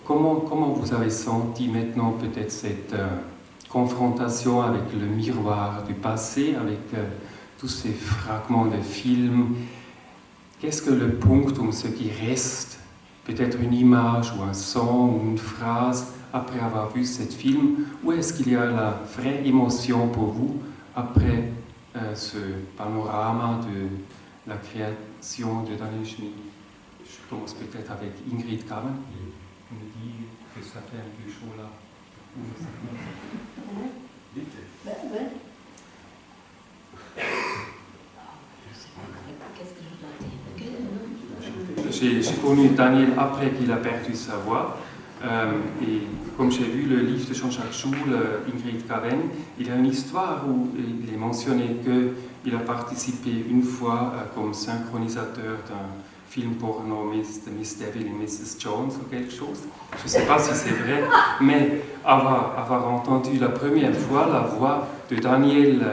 comment vous avez senti maintenant peut-être cette confrontation avec le miroir du passé, avec tous ces fragments de films? Qu'est-ce que le punctum, ce qui reste, peut-être une image ou un son ou une phrase après avoir vu ce film? Où est-ce qu'il y a la vraie émotion pour vous après ce panorama de la création de Daniel Schmid? Je commence peut-être avec Ingrid Kamen. On me dit que ça fait un peu chaud là. J'ai connu Daniel après qu'il a perdu sa voix. Et comme j'ai vu le livre de Jean-Jacques Schul, Ingrid Kaven, il y a une histoire où il est mentionné qu'il a participé une fois comme synchronisateur d'un film porno, Miss Devil et Mrs. Jones ou quelque chose. Je ne sais pas si c'est vrai, mais avoir entendu la première fois la voix de Daniel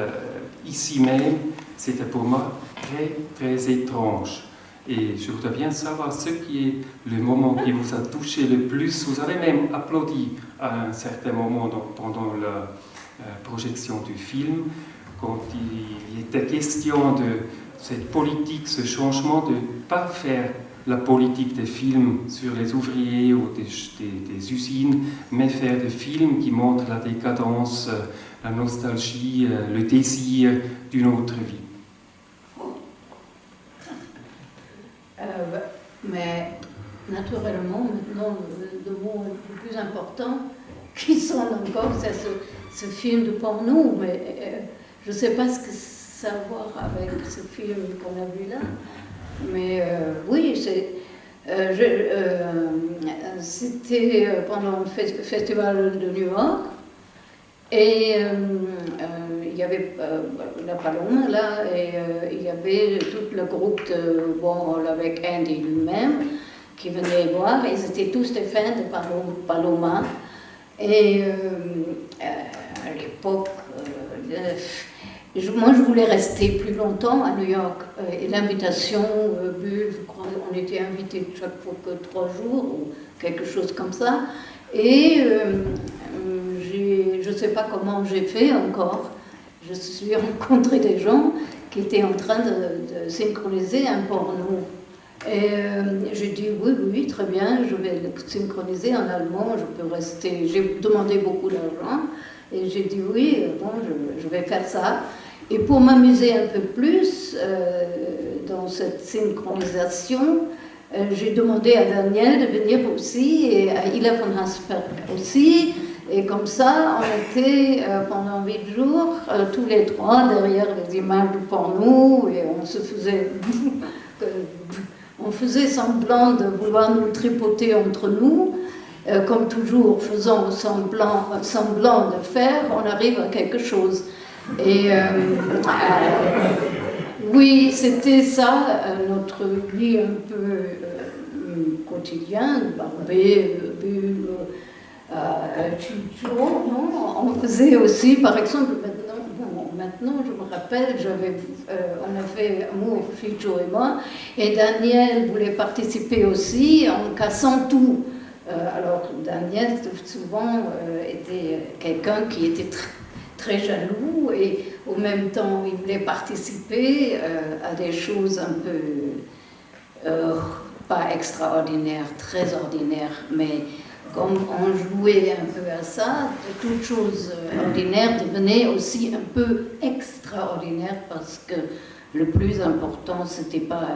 ici même, c'était pour moi très, très étrange. Et je voudrais bien savoir ce qui est le moment qui vous a touché le plus. Vous avez même applaudi à un certain moment pendant la projection du film, quand il était question de cette politique, ce changement de ne pas faire la politique des films sur les ouvriers ou des usines, mais faire des films qui montrent la décadence, la nostalgie, le désir d'une autre vie. Mais naturellement, maintenant, le mot le plus important qui sonne encore, c'est ce film de porno. Mais je ne sais pas ce que ça a à voir avec ce film qu'on a vu là. Mais oui, c'était pendant le festival de New York. Et il y avait la Paloma là, et il y avait tout le groupe de Warhol avec Andy lui-même qui venait voir. Ils étaient tous des fans de Paloma. Et à l'époque, moi je voulais rester plus longtemps à New York. Et l'invitation, je crois, on était invités chaque fois que 3 jours ou quelque chose comme ça. Et je ne sais pas comment j'ai fait encore. Je suis rencontré des gens qui étaient en train de synchroniser un porno. Et j'ai dit oui, très bien, je vais le synchroniser en allemand, je peux rester. J'ai demandé beaucoup d'argent et j'ai dit oui, bon, je vais faire ça. Et pour m'amuser un peu plus dans cette synchronisation, j'ai demandé à Daniel de venir aussi et à Ila von Hasberg aussi. Et comme ça, on était pendant 8 jours, tous les 3, derrière les images du porno, et on faisait semblant de vouloir nous tripoter entre nous. Comme toujours, faisant semblant de faire, on arrive à quelque chose. Et oui, c'était ça, notre vie un peu quotidienne, barbée, bulle, on faisait aussi, par exemple, maintenant je me rappelle, on a fait Amour, Chicho et moi, et Daniel voulait participer aussi en cassant tout. Alors Daniel souvent était quelqu'un qui était très jaloux et au même temps il voulait participer à des choses un peu pas extraordinaires, très ordinaires, mais comme on jouait un peu à ça, toute chose ordinaire devenait aussi un peu extraordinaire parce que le plus important, c'était pas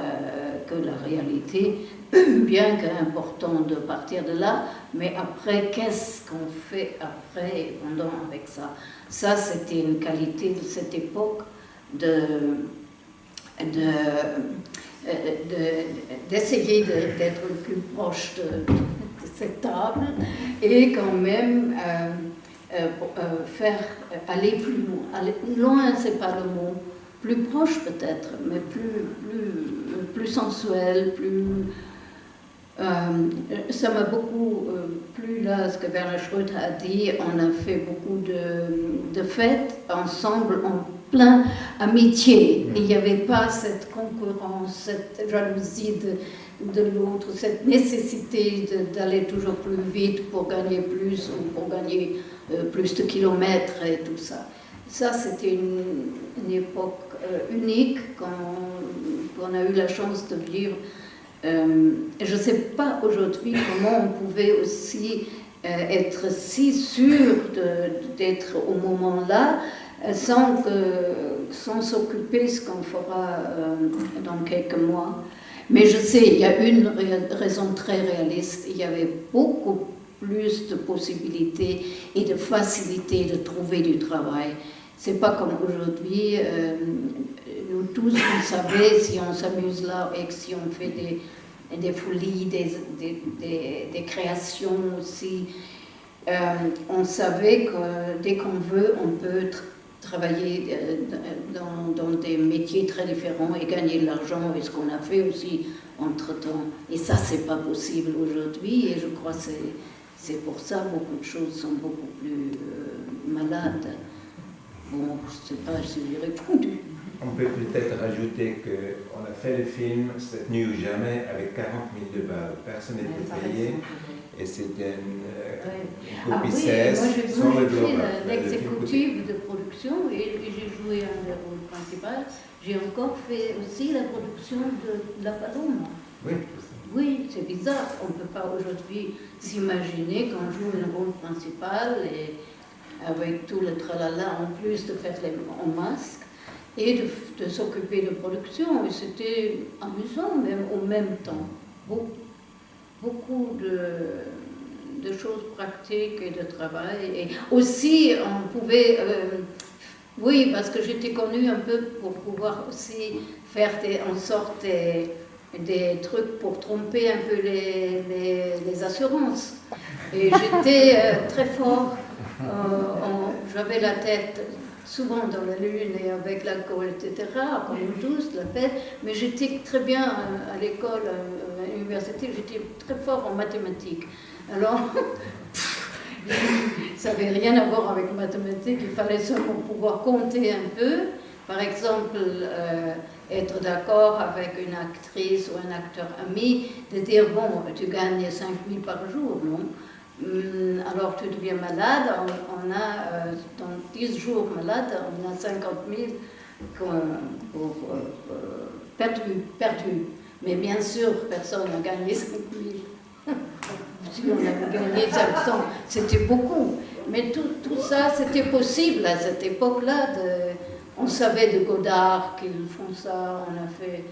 que la réalité, bien qu'important de partir de là, mais après, qu'est-ce qu'on fait après et pendant avec ça? Ça, c'était une qualité de cette époque d'essayer d'être le plus proche de cette table et quand même faire aller plus loin. Aller loin, c'est pas le mot. Plus proche peut-être, mais plus sensuel, plus... ça m'a beaucoup plu là, ce que Werner Schröter a dit. On a fait beaucoup de fêtes ensemble en plein amitié. Il n'y avait pas cette concurrence, cette jalousie de l'autre, cette nécessité d'aller toujours plus vite pour gagner plus ou pour gagner plus de kilomètres et tout ça. Ça, c'était une époque unique qu'on a eu la chance de vivre. Je ne sais pas aujourd'hui comment on pouvait aussi être si sûr d'être au moment-là sans s'occuper de ce qu'on fera dans quelques mois. Mais je sais, il y a une raison très réaliste, il y avait beaucoup plus de possibilités et de facilité de trouver du travail. C'est pas comme aujourd'hui, nous tous, vous savez, si on s'amuse là et que si on fait des folies, des créations aussi, on savait que dès qu'on veut, on peut travailler dans des métiers très différents et gagner de l'argent, et ce qu'on a fait aussi entre-temps. Et ça, c'est pas possible aujourd'hui, et je crois que c'est pour ça que beaucoup de choses sont beaucoup plus malades. Bon, je ne sais pas si j'ai répondu. On peut peut-être rajouter qu'on a fait le film Cette nuit ou jamais avec 40 000 $. Personne n'était payé. Et c'était une copie 16 moi j'ai fait l'exécutive de production et j'ai joué un rôle principal. J'ai encore fait aussi la production de La Paloma. Oui. Oui, c'est bizarre. On ne peut pas aujourd'hui s'imaginer qu'on joue un rôle principal et avec tout le tralala en plus de faire en masque et de s'occuper de production. Et c'était amusant même au même temps. Beaucoup de choses pratiques et de travail. Et aussi, on pouvait... oui, parce que j'étais connue un peu pour pouvoir aussi faire en sorte des trucs pour tromper un peu les assurances. Et j'étais très fort. J'avais la tête souvent dans la lune et avec l'alcool, etc., comme nous tous, la tête. Mais j'étais très bien à l'école, à l'université, j'étais très fort en mathématiques. Alors, ça n'avait rien à voir avec mathématiques, il fallait seulement pouvoir compter un peu. Par exemple, être d'accord avec une actrice ou un acteur ami, de dire, bon, tu gagnes 5 000 par jour, non? Alors tu deviens malade, on a, dans 10 jours malade, on a 50 000 perdus. Mais bien sûr, personne n'a gagné 5 000. Si on avait gagné 500, c'était beaucoup. Mais tout ça, c'était possible à cette époque-là. On savait de Godard qu'ils font ça, on a fait,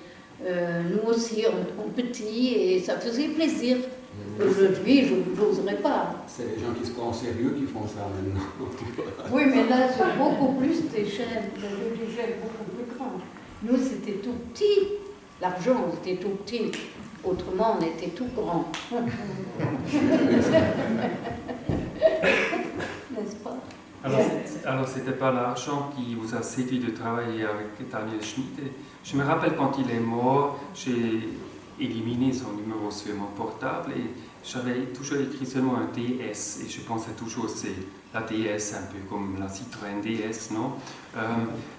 nous aussi, en petit, et ça faisait plaisir. Aujourd'hui, je n'oserais pas. C'est les gens qui se prennent au sérieux qui font ça maintenant. Oui, mais là, c'est beaucoup plus d'échelle, beaucoup plus grande. Nous, c'était tout petit. L'argent, c'était tout petit. Autrement, on était tout grand. N'est-ce pas? Alors ce n'était pas l'argent qui vous a séduit de travailler avec Daniel Schmitt. Je me rappelle quand il est mort, j'ai éliminé son numéro sur mon portable et j'avais toujours écrit seulement un DS et je pensais toujours c'est la DS, un peu comme la Citroën DS, non?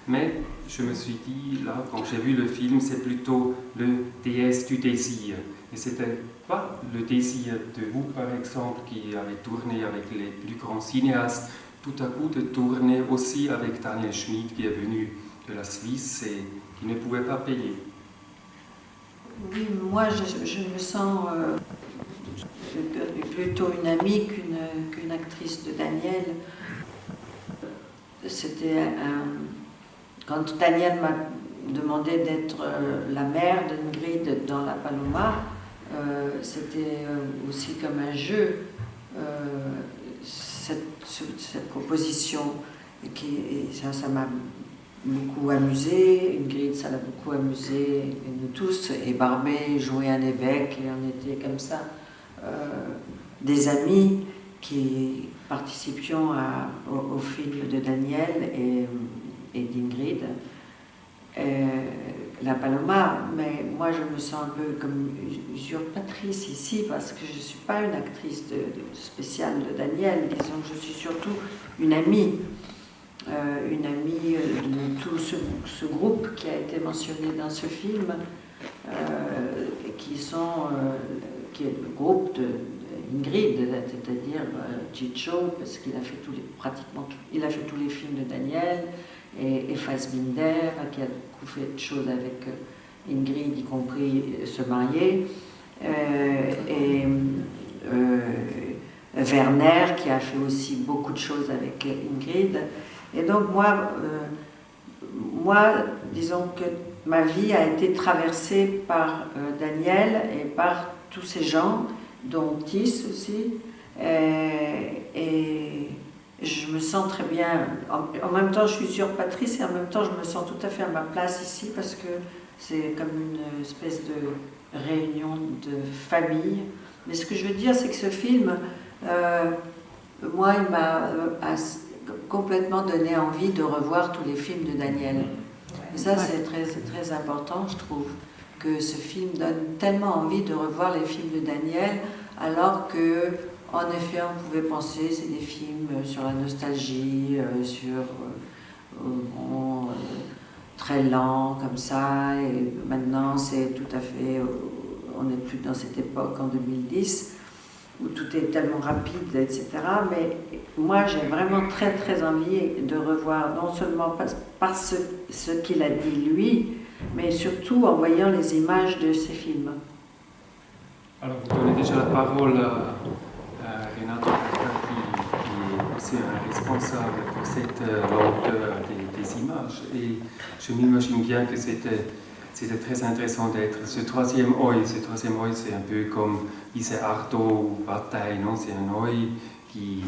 Mais je me suis dit, là, quand j'ai vu le film, c'est plutôt le DS du désir. Et c'était pas le désir de vous, par exemple, qui avait tourné avec les plus grands cinéastes, tout à coup de tourner aussi avec Daniel Schmitt, qui est venu de la Suisse et qui ne pouvait pas payer. Oui, moi je me sens plutôt une amie qu'une actrice de Daniel. C'était quand Daniel m'a demandé d'être la mère d'Ingrid dans La Paloma, c'était aussi comme un jeu, cette proposition, et ça m'a beaucoup amusé, Ingrid ça l'a beaucoup amusé, et nous tous, et Barbet jouait un évêque, et on était comme ça, des amis qui participions au film de Daniel et d'Ingrid, La Paloma, mais moi je me sens un peu comme usurpatrice ici, parce que je ne suis pas une actrice spéciale de Daniel, disons que je suis surtout une amie de tout ce groupe qui a été mentionné dans ce film, qui est le groupe d'Ingrid, c'est-à-dire Chicho, parce qu'il a fait il a fait tous les films de Daniel, et Fassbinder, qui a beaucoup fait de choses avec Ingrid, y compris se marier, et Werner, qui a fait aussi beaucoup de choses avec Ingrid. Et donc moi, disons que ma vie a été traversée par Daniel et par tous ces gens, dont Tis aussi, et je me sens très bien. En même temps, je suis usurpatrice et en même temps, je me sens tout à fait à ma place ici parce que c'est comme une espèce de réunion de famille. Mais ce que je veux dire, c'est que ce film, moi, il m'a complètement donné envie de revoir tous les films de Daniel. Et ça, c'est très important, je trouve, que ce film donne tellement envie de revoir les films de Daniel, alors que, en effet, on pouvait penser c'est des films sur la nostalgie, très lents comme ça, et maintenant c'est tout à fait, on n'est plus dans cette époque en 2010 où tout est tellement rapide, etc. Mais moi, j'ai vraiment très envie de revoir, non seulement par ce qu'il a dit lui, mais surtout en voyant les images de ces films. Alors, vous donnez déjà la parole à Renato Carta, qui est aussi un responsable pour cette lenteur des images. Et je m'imagine bien que c'était très intéressant d'être ce troisième œil. Ce troisième œil, c'est un peu comme disait Artaud ou Bataille, non? C'est un œil qui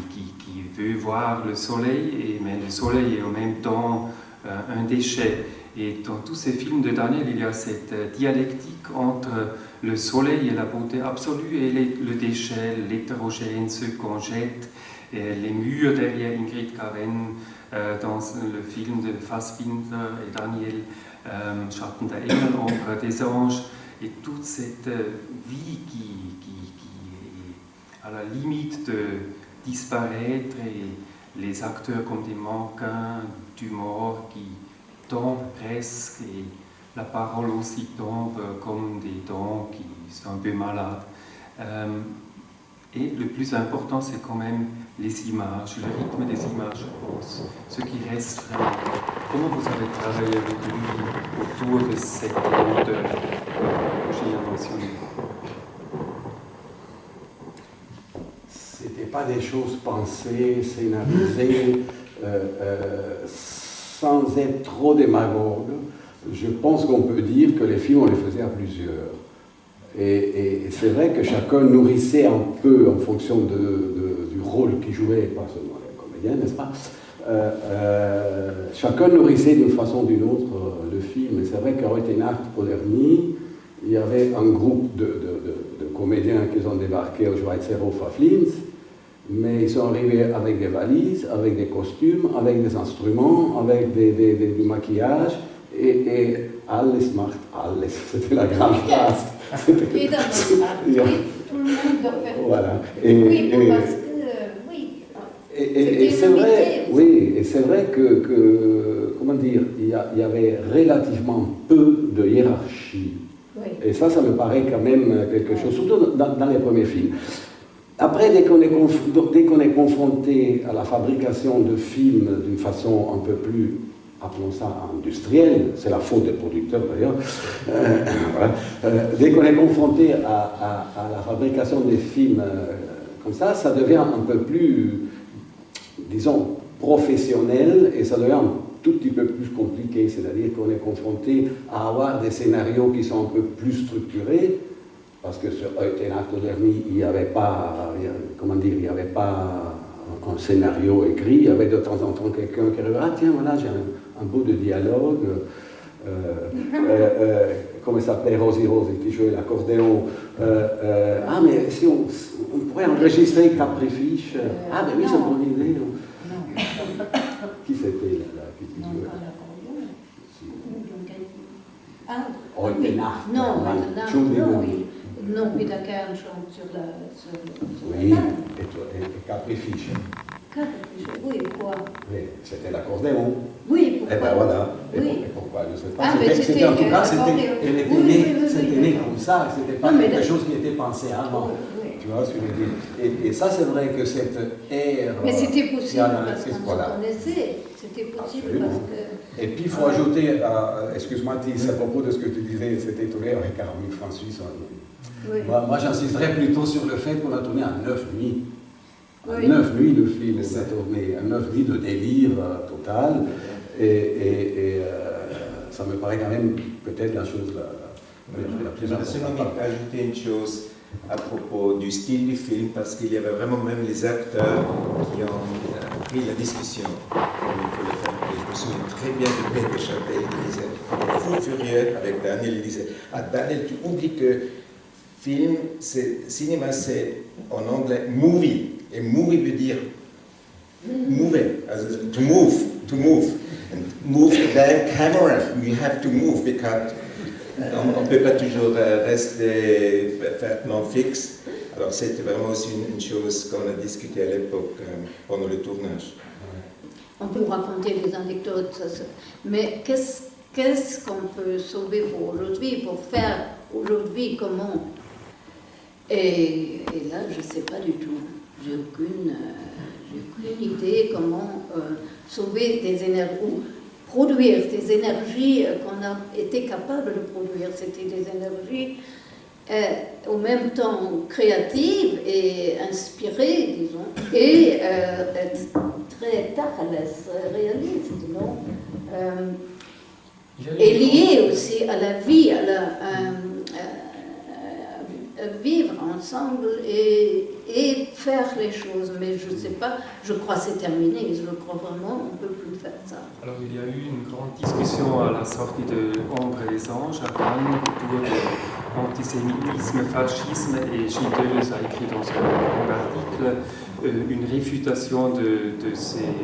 veut voir le soleil, mais le soleil est en même temps un déchet. Et dans tous ces films de Daniel, il y a cette dialectique entre le soleil et la beauté absolue et le déchet, l'hétérogène, ce qu'on jette, et les murs derrière Ingrid Kaven dans le film de Fassbinder et Daniel, Schatten der Engel, Ombre des anges, et toute cette vie qui est à la limite de disparaître, et les acteurs comme des mannequins du mort qui tombent presque, et la parole aussi tombe comme des dents qui sont un peu malades. Et le plus important, c'est quand même les images, le rythme des images, je pense, ce qui reste vraiment. Comment vous avez travaillé avec lui autour de cette lenteur que j'ai mentionnée? C'était pas des choses pensées, scénarisées, sans être trop démagogue. Je pense qu'on peut dire que les films, on les faisait à plusieurs. Et c'est vrai que chacun nourrissait un peu en fonction du rôle qu'il jouait, pas seulement les comédiens, n'est-ce pas? Chacun nourrissait d'une façon ou d'une autre le film. Et c'est vrai qu'à Reutenacht Poderny, il y avait un groupe de comédiens qui ont débarqué au Schweizerhof à Flins, mais ils sont arrivés avec des valises, avec des costumes, avec des instruments, avec du maquillage, et alles macht alles, c'était la grande phrase. Tout le monde. Voilà. Parce que, oui. Et c'est vrai, oui, et c'est vrai que comment dire, il y avait relativement peu de hiérarchie. Oui. Et ça me paraît quand même quelque chose, surtout dans les premiers films. Après, dès qu'on est confronté à la fabrication de films d'une façon un peu plus, appelons ça industrielle, c'est la faute des producteurs d'ailleurs, voilà. Dès qu'on est confronté à la fabrication des films comme ça devient un peu plus, disons, professionnel, et ça devient un tout petit peu plus compliqué, c'est-à-dire qu'on est confronté à avoir des scénarios qui sont un peu plus structurés, parce que sur Reutenacht Poderny, il n'y avait pas, comment dire, il n'y avait pas un scénario écrit, il y avait de temps en temps quelqu'un qui arrivait, ah tiens, voilà, j'ai un bout de dialogue, comment ça s'appelait, Rosie qui jouait l'accordéon, ah mais si on pourrait enregistrer Caprifiche, ah ben oui, c'est une bonne idée. Qui c'était là qui jouait? Reutenacht. Non, Peter Kern chante sur la... Oui, et Caprifiche. quatre, oui, quoi? Oui, c'était l'accordéon. Oui, Eh pourquoi? ben voilà. Et Oui. pourquoi je ne sais pas. Ah, mais C'était en tout cas, accordéon. elle était Oui, née, oui, oui, c'était oui, né oui. comme ça, c'était pas Non, mais quelque chose qui était pensé avant. Oui, oui. Tu vois ce que je veux dire? Et ça, c'est vrai que cette ère. Mais c'était qu'il y possible a dans parce qu'on voilà. se connaissait. C'était possible Absolument. parce que... Et puis il faut ajouter, excuse-moi Thys, à propos de ce que tu disais, c'était tourné avec 40 000 francs suisses. Oui. Moi j'insisterais plutôt sur le fait qu'on a tourné à 9 nuits. À Oui. 9 nuits de film, on a tourné, à 9 nuits de délire total. Et ça me paraît quand même peut-être la chose la plus J'aimerais seulement importante. ajouter une chose à propos du style du film, parce qu'il y avait vraiment même les acteurs qui ont pris la discussion. Comme il faut le faire. Et je me souviens très bien de Peter Chapelle qui disait, fou furieux avec Daniel, il disait, ah Daniel, tu oublies que cinéma c'est en anglais movie, et movie veut dire move, to move. And move the camera, we have to move, because on ne peut pas toujours rester, faire plan fixe. Alors c'était vraiment aussi une chose qu'on a discuté à l'époque pendant le tournage. On peut raconter des anecdotes, mais qu'est-ce qu'on peut sauver pour aujourd'hui, pour faire aujourd'hui comment? Et là, je ne sais pas du tout. J'ai aucune idée comment sauver des énergies, ou produire des énergies qu'on a été capable de produire. C'était des énergies en même temps créatives et inspirées, disons, et très tarles, réalistes, non? Et liées aussi à la vie, vivre ensemble et faire les choses. Mais je ne sais pas, je crois que c'est terminé, je crois vraiment on ne peut plus faire ça. Alors il y a eu une grande discussion à la sortie de Ombre et les anges à Cannes autour de l'antisémitisme, fascisme, et Gilles Deleuze a écrit dans son grand article une réfutation de ces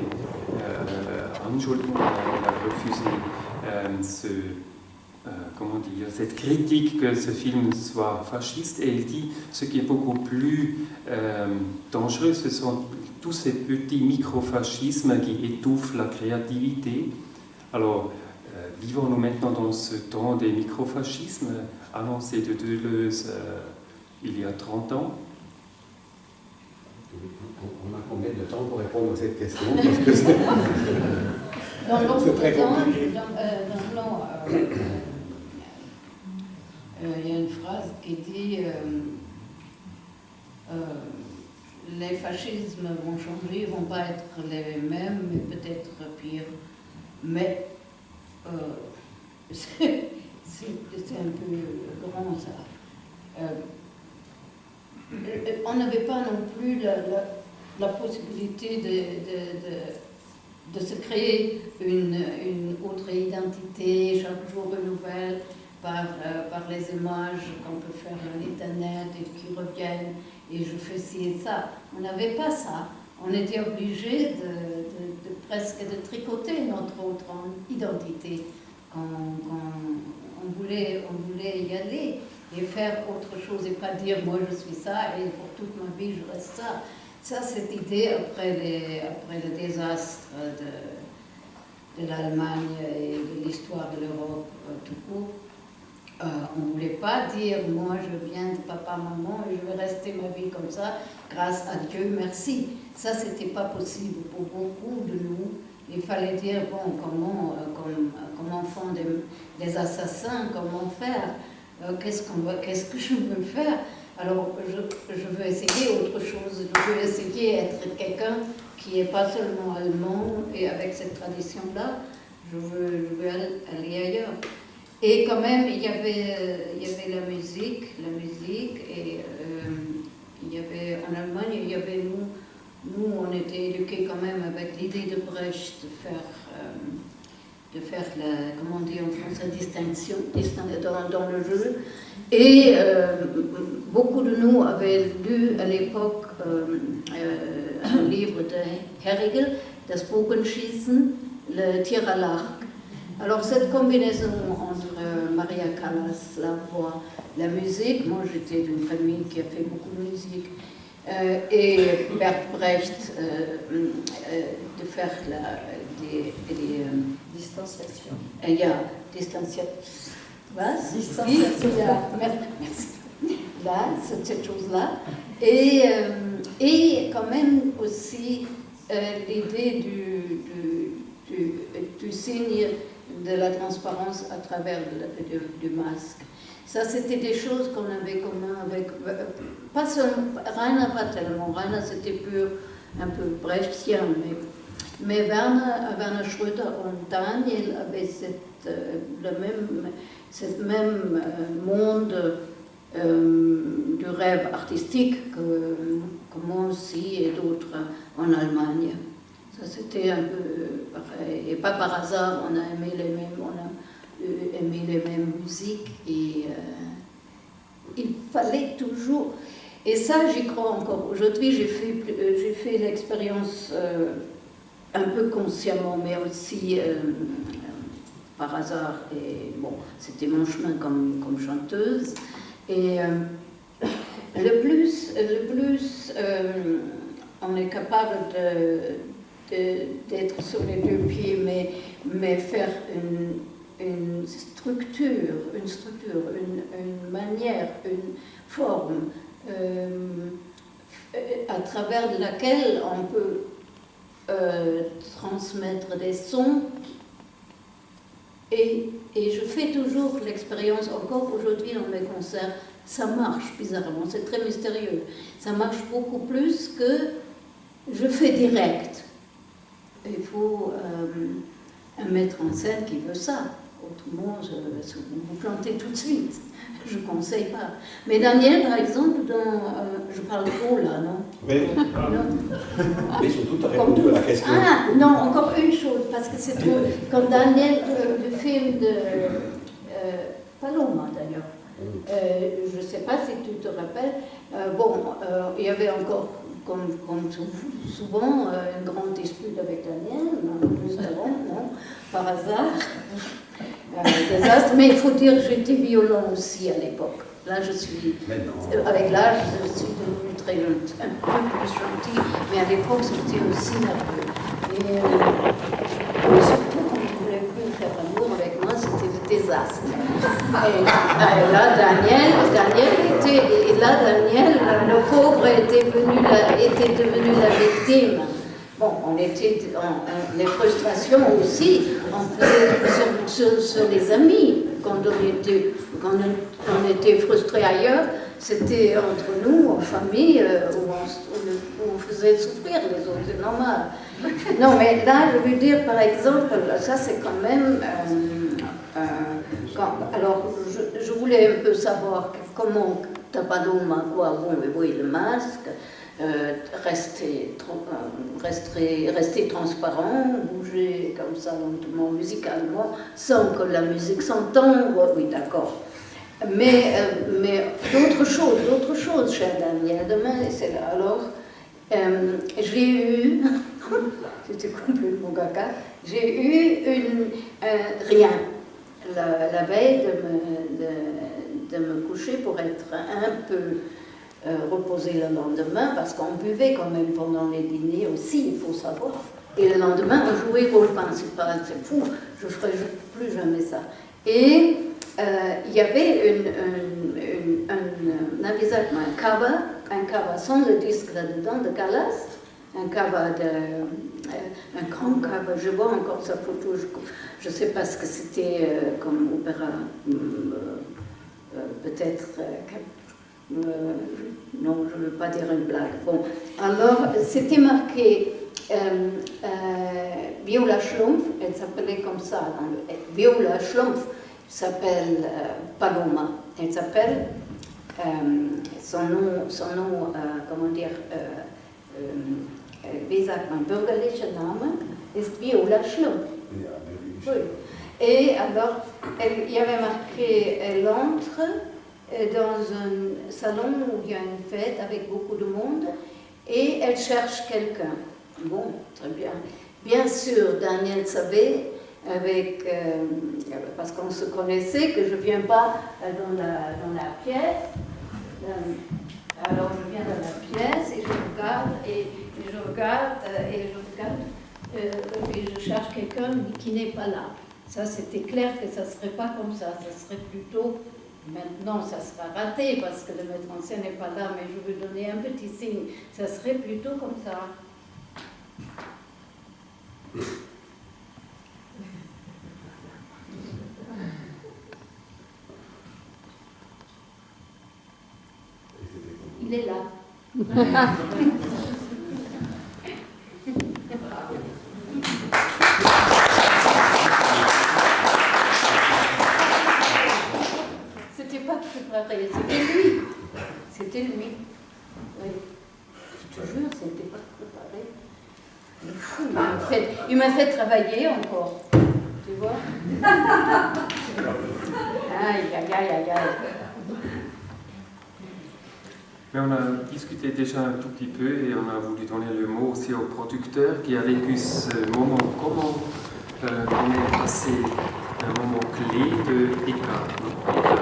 Anjoulements. Il a refusé comment dire, cette critique que ce film soit fasciste, et il dit ce qui est beaucoup plus dangereux, ce sont tous ces petits micro-fascismes qui étouffent la créativité. Alors, vivons-nous maintenant dans ce temps des micro-fascismes annoncés de Deleuze il y a 30 ans? On a combien de temps pour répondre à cette question? Parce que c'est très compliqué. Il y a une phrase qui dit les fascismes vont changer, ils ne vont pas être les mêmes, mais peut-être pires. Mais c'est un peu grand ça. On n'avait pas non plus la possibilité de se créer une autre identité, chaque jour une nouvelle, par les images qu'on peut faire sur l'internet et qui reviennent, et je fais ci et ça. On n'avait pas ça. On était obligé de presque de tricoter notre autre identité. On voulait y aller et faire autre chose et pas dire moi je suis ça et pour toute ma vie je reste ça. Ça, cette idée après le désastre de l'Allemagne et de l'histoire de l'Europe tout court, on ne voulait pas dire moi je viens de papa, maman et je vais rester ma vie comme ça, grâce à Dieu, merci. Ça, c'était pas possible pour beaucoup de nous. Il fallait dire bon, comment font des assassins, comment faire, qu'est-ce que je veux faire. Alors je veux essayer autre chose, je veux essayer d'être quelqu'un qui n'est pas seulement allemand et avec cette tradition-là, je veux aller ailleurs. Et quand même, il y avait la musique, et il y avait en Allemagne, il y avait nous on était éduqués quand même avec l'idée de Brecht de faire la, comment on dit en français, distinction dans le jeu. Et beaucoup de nous avaient lu à l'époque un livre de Herrigel, Das Bogenschießen, le tir à l'arc. Alors cette combinaison entre Maria Callas, la voix, la musique, moi j'étais d'une famille qui a fait beaucoup de musique, Et Bert Brecht de faire des Distanciation. Distanciation. Distanciation. Merci. Là, cette chose-là. Et quand même aussi l'idée du signe de la transparence à travers du masque. Ça, c'était des choses qu'on avait commun avec, pas seulement, Rainer pas tellement, Rainer c'était un peu brechtien, mais Werner Schröder et Daniel avaient ce même monde du rêve artistique que moi aussi et d'autres en Allemagne. Ça c'était un peu pareil, et pas par hasard, on a aimé les mêmes musiques et il fallait toujours, et ça j'y crois encore. Aujourd'hui j'ai fait l'expérience un peu consciemment, mais aussi par hasard, et bon, c'était mon chemin comme chanteuse. Et le plus on est capable d'être sur les deux pieds, mais faire une structure, une manière, une forme à travers laquelle on peut transmettre des sons. Et je fais toujours l'expérience, encore aujourd'hui dans mes concerts, ça marche bizarrement, c'est très mystérieux. Ça marche beaucoup plus que je fais direct. Il faut un metteur en scène qui veut ça. Autrement, vous plantez tout de suite. Je ne conseille pas. Mais Daniel, par exemple, je parle trop là, non? Oui. Non. Mais surtout, tu as répondu à la question. Ah, non, encore une chose, parce que c'est trop. Comme Daniel, le film de Paloma, d'ailleurs. Je ne sais pas si tu te rappelles. Il y avait encore, comme souvent, une grande dispute avec Daniel, juste avant, non, par hasard. Désastre, mais il faut dire que j'étais violent aussi à l'époque. Là, avec l'âge, je suis devenue très gentille, un peu plus gentille, mais à l'époque, c'était aussi nerveux. Et surtout, quand on ne voulait plus faire l'amour avec moi, c'était le désastre. Et là, Daniel, le pauvre, était devenu la victime. Bon, on était les frustrations aussi, on faisait sur les amis. Quand on était frustré ailleurs, c'était entre nous, en famille, où on faisait souffrir les autres, c'est normal. Non, mais là, je veux dire, par exemple, ça c'est quand même... alors, je voulais un peu savoir comment Paloma, quoi, bon, oui, le masque... rester transparent, bouger comme ça lentement, musicalement, sans que la musique s'entende, oui d'accord. Mais d'autres choses, cher Daniel, demain, c'est là. Alors, j'ai eu, j'étais complètement gaga, j'ai eu rien, la veille de me coucher pour être un peu reposer le lendemain, parce qu'on buvait quand même pendant les dîners aussi, il faut savoir. Et le lendemain, on jouait rôle principal, c'est fou, je ne ferai plus jamais ça. Et il y avait un cover sans le disque là-dedans de Callas, un grand cover, je vois encore sa photo, je ne sais pas ce que c'était comme opéra, peut-être... non, je ne veux pas dire une blague. Bon, alors, c'était marqué Viola Schlumpf, elle s'appelait comme ça. Viola Schlumpf s'appelle Paloma. Elle s'appelle, son nom, comment dire, wie sagt man, bürgerlicher Name ist Viola Schlumpf. Oui. Et alors, il y avait marqué, elle entre dans un salon où il y a une fête avec beaucoup de monde et elle cherche quelqu'un. Bon, très bien. Bien sûr, Daniel savait, parce qu'on se connaissait, que je ne viens pas dans la pièce. Alors je viens dans la pièce et je regarde et je regarde et je cherche quelqu'un qui n'est pas là. Ça, c'était clair que ça ne serait pas comme ça serait plutôt, maintenant ça sera raté parce que le metteur en scène n'est pas là, mais je veux donner un petit signe, ça serait plutôt comme ça. Il est là. C'était pas préparé, c'était lui. C'était lui. Oui. Je te jure, c'était pas préparé. Il m'a fait travailler encore. Tu vois? Aïe, aïe, aïe, aïe, aïe. Mais on a discuté déjà un tout petit peu et on a voulu donner le mot aussi au producteur qui a vécu ce moment. Comment on est passé un moment clé de Eka. Eka,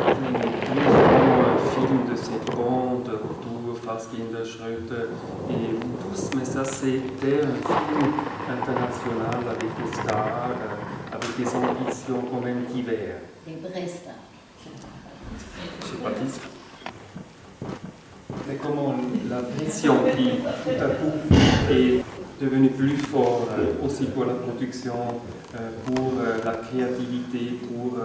vraiment un film de cette bande, Retour, Fassbinder, Schröter et vous tous, mais ça c'était un film international avec des stars, avec des ambitions quand même diverses. Des vrais stars. Je sais pas qui. Mais comment la pression qui tout à coup est devenue plus forte aussi pour la production, pour la créativité, pour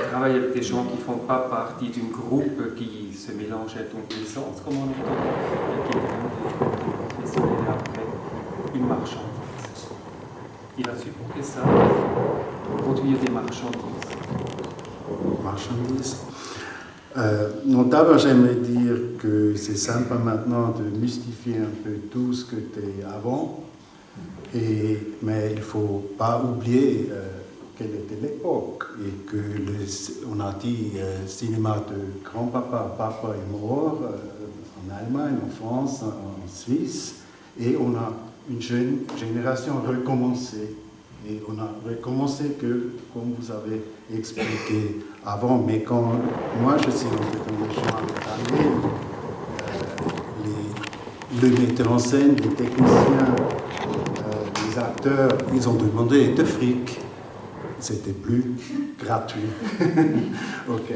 travailler avec des gens qui ne font pas partie d'un groupe qui se mélange à tous les sens, comme on entend, qui est vraiment des professionnels après une marchandise. Il a supporté ça, produire des marchandises. Marchandises. Non, d'abord, j'aimerais dire que c'est sympa maintenant de mystifier un peu tout ce que tu es avant, mais il ne faut pas oublier quelle était l'époque et que on a dit cinéma de grand-papa, papa est mort en Allemagne, en France, en Suisse, et on a une jeune génération recommencée. Et on a recommencé que, comme vous avez expliqué avant, mais quand moi je suis rentré dans les champs avec le metteur en scène, les techniciens, les acteurs, ils ont demandé de fric. C'était plus gratuit. Ok.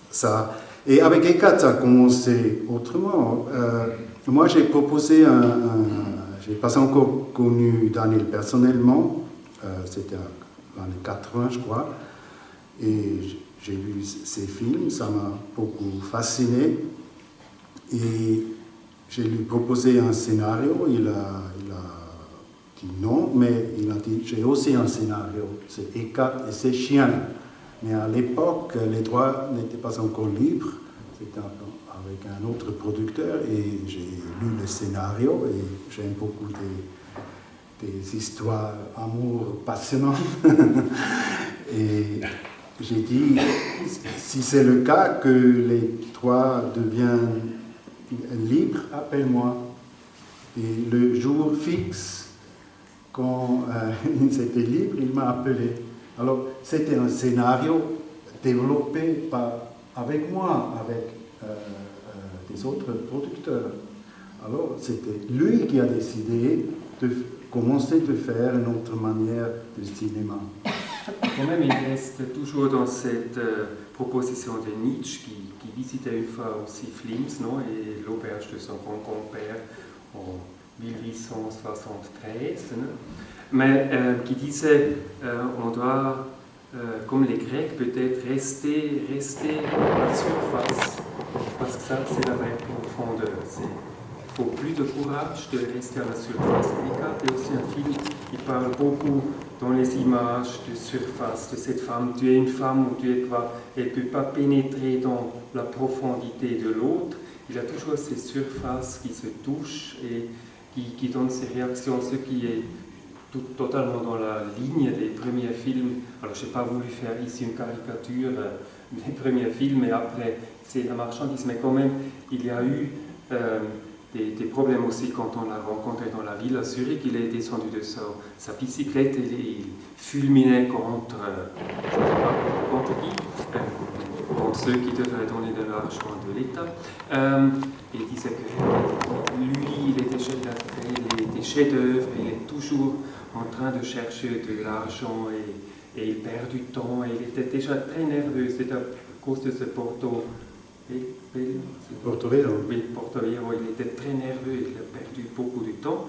Ça. Et avec ECAT, ça a commencé autrement. Moi j'ai proposé je n'ai pas encore connu Daniel personnellement, c'était dans les 80 je crois, et j'ai vu ses films, ça m'a beaucoup fasciné, et j'ai lui proposé un scénario, il a dit non, mais il a dit j'ai aussi un scénario, c'est Eka et ses chiens, mais à l'époque les droits n'étaient pas encore libres, c'était avec un autre producteur et j'ai lu le scénario et j'aime beaucoup des histoires amour passionnantes. Et j'ai dit, si c'est le cas que les droits deviennent libres, appelle-moi. Et le jour fixe, quand c'était libre, il m'a appelé. Alors c'était un scénario développé avec moi, avec des autres producteurs. Alors, c'était lui qui a décidé de commencer à faire une autre manière de cinéma. Quand même, il reste toujours dans cette proposition de Nietzsche qui visitait une fois aussi Flims, non, et l'auberge de son grand-père en 1873, non, mais qui disait on doit, comme les Grecs, peut-être rester à la surface. Parce que ça, c'est la vraie profondeur. Il faut plus de courage de rester à la surface. Eka est aussi un film qui parle beaucoup dans les images de surface de cette femme. Tu es une femme où tu es quoi? Elle ne peut pas pénétrer dans la profondité de l'autre. Il a toujours ces surfaces qui se touchent et qui donnent ses réactions, ce qui est totalement dans la ligne des premiers films. Alors, je n'ai pas voulu faire ici une caricature des premiers films, mais après, c'est la marchandise. Mais quand même, il y a eu des problèmes aussi quand on l'a rencontré dans la ville à Zurich. Il est descendu de sa bicyclette et il fulminait contre, je ne sais pas contre qui, contre ceux qui devraient donner de l'argent de l'État. Il disait que lui, il était chef d'affaires, il était chef-d'œuvre, il est toujours en train de chercher de l'argent et il perd du temps. Et il était déjà très nerveux, c'est à cause de ce Porto Viejo. Oui, Porto Viejo, il était très nerveux, il a perdu beaucoup de temps.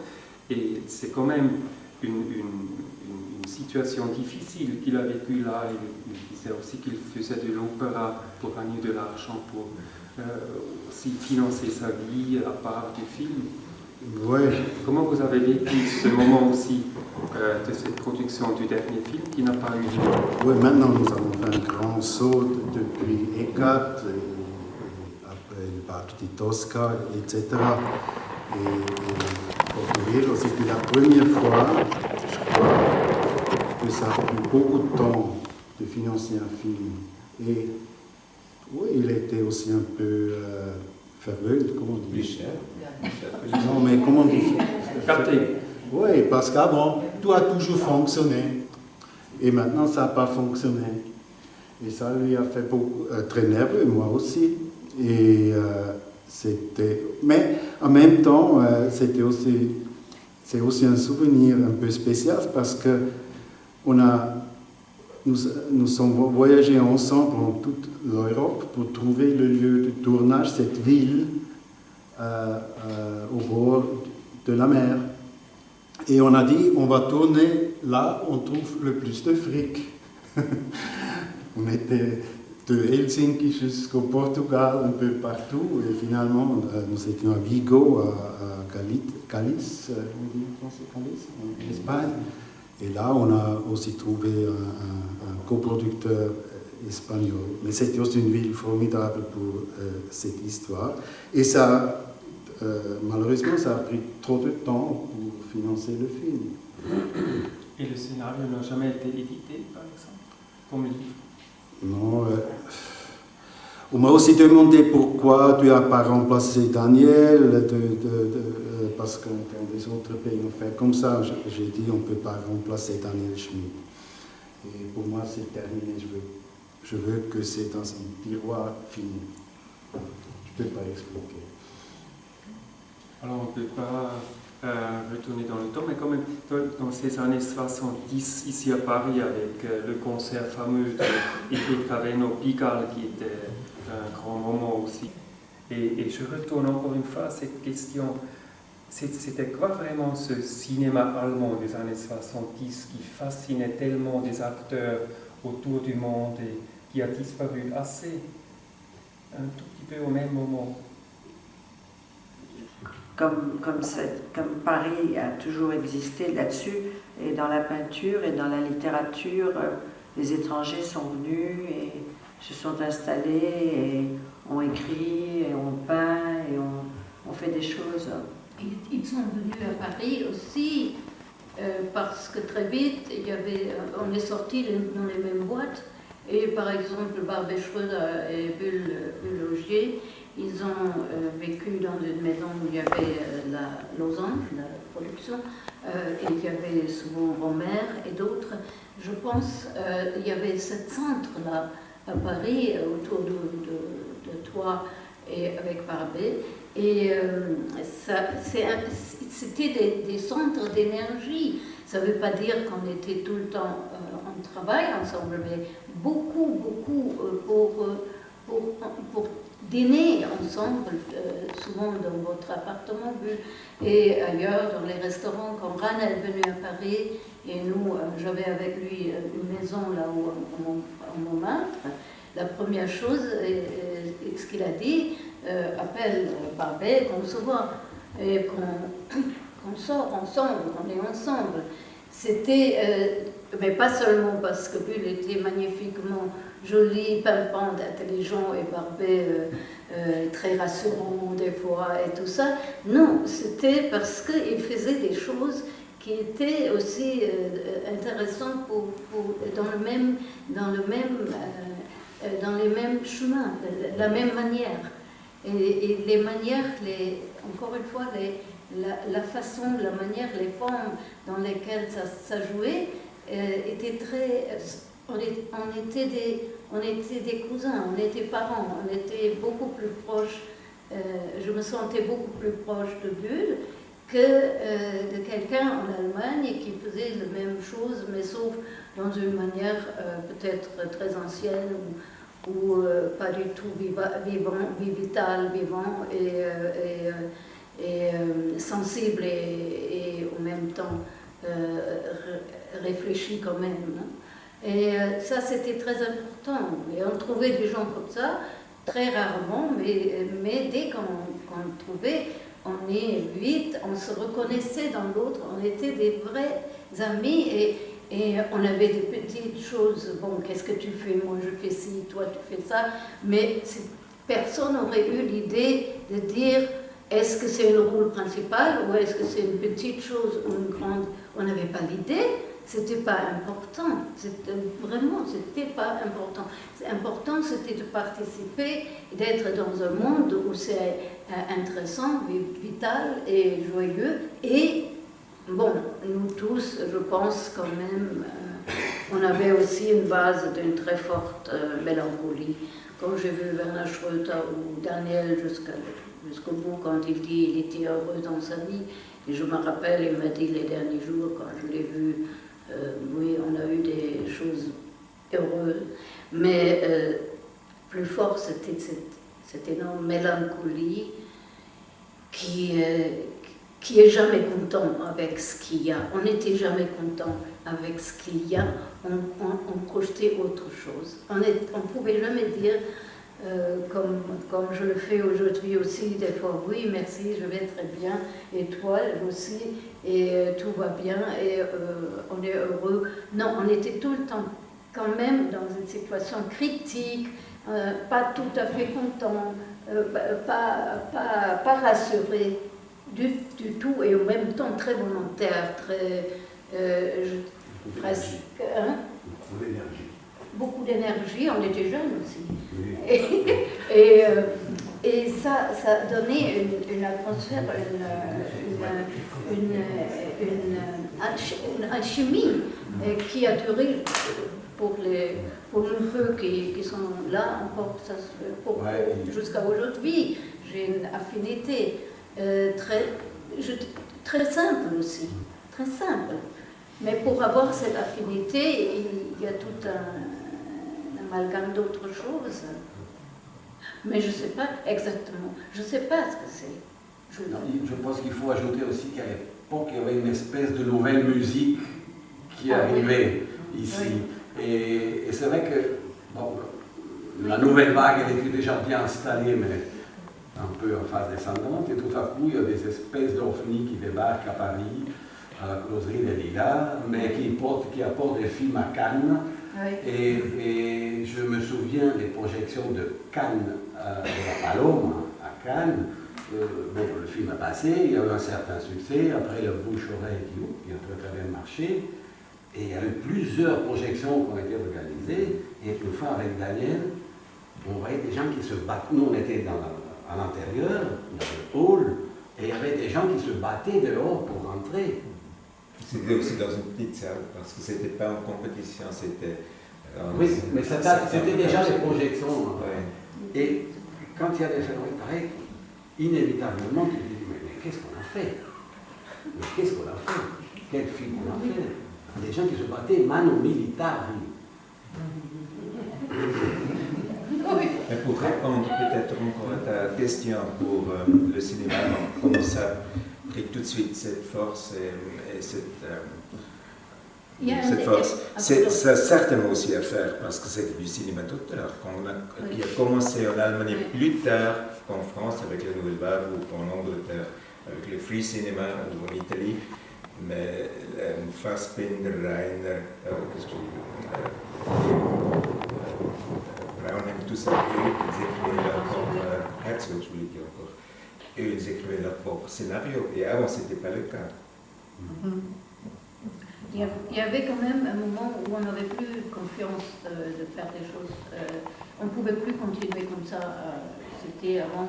Et c'est quand même une situation difficile qu'il a vécue là. Il disait aussi qu'il faisait de l'opéra pour gagner de l'argent, pour aussi financer sa vie à part du film. Ouais. Comment vous avez vécu ce moment aussi de cette production du dernier film qui n'a pas eu lieu? Oui, maintenant nous avons fait un grand saut depuis ECAT, après le parc de Tosca, etc. Et Porto Viejo, c'était la première fois, je crois, que ça a pris beaucoup de temps de financer un film. Et oui, il était aussi un peu ferveux, comment on dit? Plus cher. Non, mais comment on dit? Capté. Oui, parce qu'avant, tout a toujours fonctionné. Et maintenant, ça n'a pas fonctionné. Et ça lui a fait beaucoup, très nerveux, moi aussi. Et mais en même temps, c'est aussi un souvenir un peu spécial parce que nous sommes voyagés ensemble en toute l'Europe pour trouver le lieu de tournage, cette ville au bord de la mer. Et on a dit, on va tourner là où on trouve le plus de fric. On était de Helsinki jusqu'au Portugal, un peu partout, et finalement, nous étions à Vigo, à Calice, en Espagne. Et là, on a aussi trouvé un coproducteur espagnol. Mais c'était aussi une ville formidable pour cette histoire. Et ça, malheureusement, ça a pris trop de temps pour financer le film. Et le scénario n'a jamais été édité, par exemple, comme livre? Non. On m'a aussi demandé pourquoi tu n'as pas remplacé Daniel, parce que dans les autres pays on fait comme ça. J'ai dit on ne peut pas remplacer Daniel Schmidt. Et pour moi c'est terminé, je veux que c'est dans un tiroir fini. Je ne peux pas expliquer. Alors on ne peut pas retourner dans le temps, mais quand même dans ces années 70, ici à Paris, avec le concert fameux d'Ingrid Caven au Pigalle, qui était un grand moment aussi. Et je retourne encore une fois à cette question. C'était quoi vraiment ce cinéma allemand des années 70 qui fascinait tellement des acteurs autour du monde et qui a disparu assez, un tout petit peu au même moment? Comme Paris a toujours existé là-dessus, et dans la peinture et dans la littérature, les étrangers sont venus et se sont installés et ont écrit et ont peint et ont fait des choses. Ils sont venus à Paris aussi parce que très vite, on est sortis dans les mêmes boîtes. Et par exemple, Barbet Schröder et Bull Augier, ils ont vécu dans une maison où il y avait la Losange, la production, et il y avait souvent Romer et d'autres. Je pense il y avait ce centre-là à Paris, autour de toi et avec Barbet. Et c'était des centres d'énergie. Ça ne veut pas dire qu'on était tout le temps en travail ensemble, mais beaucoup pour dîner ensemble, souvent dans votre appartement, et ailleurs dans les restaurants. Quand Ran est venu à Paris, et nous, j'avais avec lui une maison là-haut en Montmartre, la première chose, ce qu'il a dit, appelle Barbet, qu'on se voit, et qu'on sort ensemble, qu'on est ensemble. C'était, mais pas seulement parce que Bull était magnifiquement joli, pimpant, intelligent, et Barbet très rassurant des fois et tout ça. Non, c'était parce qu'il faisait des choses qui étaient aussi intéressantes dans les mêmes chemins, la même manière. Et les manières, encore une fois, la façon, la manière, les formes dans lesquelles ça jouait étaient très... On était on était des cousins, on était parents, on était beaucoup plus proches. Je me sentais beaucoup plus proche de Bull que de quelqu'un en Allemagne qui faisait la même chose, mais sauf dans une manière peut-être très ancienne ou pas du tout vivant et sensible et en même temps réfléchi quand même. Hein. Et ça, c'était très important. Et on trouvait des gens comme ça, très rarement, mais dès qu'on le trouvait, on est vite, on se reconnaissait dans l'autre, on était des vrais amis et on avait des petites choses. Bon, qu'est-ce que tu fais? Moi, je fais ci, toi, tu fais ça. Mais personne n'aurait eu l'idée de dire est-ce que c'est le rôle principal ou est-ce que c'est une petite chose ou une grande. On n'avait pas l'idée. C'était pas important, c'était pas important. Important, c'était de participer, d'être dans un monde où c'est intéressant, vital et joyeux. Et bon, nous tous, je pense quand même, on avait aussi une base d'une très forte mélancolie. Quand j'ai vu Werner Schröter ou Daniel jusqu'au bout, quand il dit qu'il était heureux dans sa vie, et je me rappelle, il m'a dit les derniers jours, quand je l'ai vu, oui, on a eu des choses heureuses, mais plus fort, c'était cette énorme mélancolie qui est jamais content avec ce qu'il y a. On n'était jamais content avec ce qu'il y a, on projetait autre chose. On ne pouvait jamais dire, comme je le fais aujourd'hui aussi, des fois, oui, merci, je vais très bien, et toi aussi, et tout va bien, et on est heureux. Non, on était tout le temps quand même dans une situation critique, pas tout à fait content, pas rassuré du tout, et en même temps très volontaire, très presque... Hein? Beaucoup d'énergie, on était jeunes aussi. Et ça donnait une atmosphère, une alchimie qui a duré pour nous peu qui sont là encore jusqu'à aujourd'hui. J'ai une affinité très simple aussi, très simple. Mais pour avoir cette affinité, il y a tout un amalgame d'autres choses. Mais je ne sais pas exactement. Je ne sais pas ce que c'est. Je pense qu'il faut ajouter aussi qu'à l'époque, il y avait une espèce de nouvelle musique qui arrivait ici. Oui. Et c'est vrai que bon, la nouvelle vague, elle était déjà bien installée, mais un peu en phase descendante. Et tout à coup, il y a des espèces d'ovnis qui débarquent à Paris, à la closerie des Lilas, mais qui apportent des films à Cannes. Oui. Et je me souviens des projections de Cannes, de la Palome à Cannes. Bon, le film a passé, il y a eu un certain succès. Après, le bouche-oreille qui a très bien marché. Et il y a eu plusieurs projections qui ont été organisées. Et une fois avec Daniel, on voyait des gens qui se battent. Nous, on était à l'intérieur, dans le hall, et il y avait des gens qui se battaient dehors pour rentrer. C'était aussi dans une petite salle, parce que c'était pas en compétition, c'était... Oui, mais c'était déjà des projections. Ouais. Et quand il y a des phénomènes pareils, inévitablement, tu te dis, mais qu'est-ce qu'on a fait? Mais qu'est-ce qu'on a fait? Quel film on a fait? Des gens qui se battaient mano militari. Mais pour répondre peut-être encore à ta question pour le cinéma, comment ça a pris tout de suite cette force et cette force, ça a certainement aussi à faire parce que c'est du cinéma d'auteur qui a commencé en Allemagne plus tard qu'en France avec la Nouvelle Vague ou en Angleterre avec le free cinema ou en Italie. Mais Fassbinder, Reiner, Browning, tout ça, ils écrivaient leur propre Herzog, je voulais dire encore. Et ils écrivaient leur propre scénario. Et avant, ce n'était pas le cas. Il y avait quand même un moment où on n'avait plus confiance de faire des choses. On ne pouvait plus continuer comme ça. C'était avant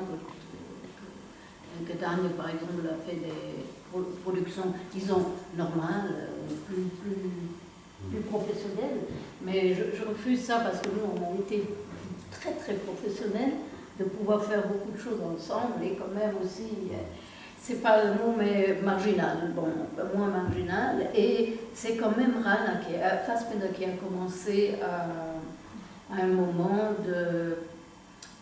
que Daniel, par exemple, a fait des productions, disons, normales, plus plus professionnel. Mais je refuse ça parce que nous, on a été très très professionnels de pouvoir faire beaucoup de choses ensemble et quand même aussi, c'est pas le mot, mais marginal, bon, moins marginal. Et c'est quand même Rana, Fassbinder qui a commencé à un moment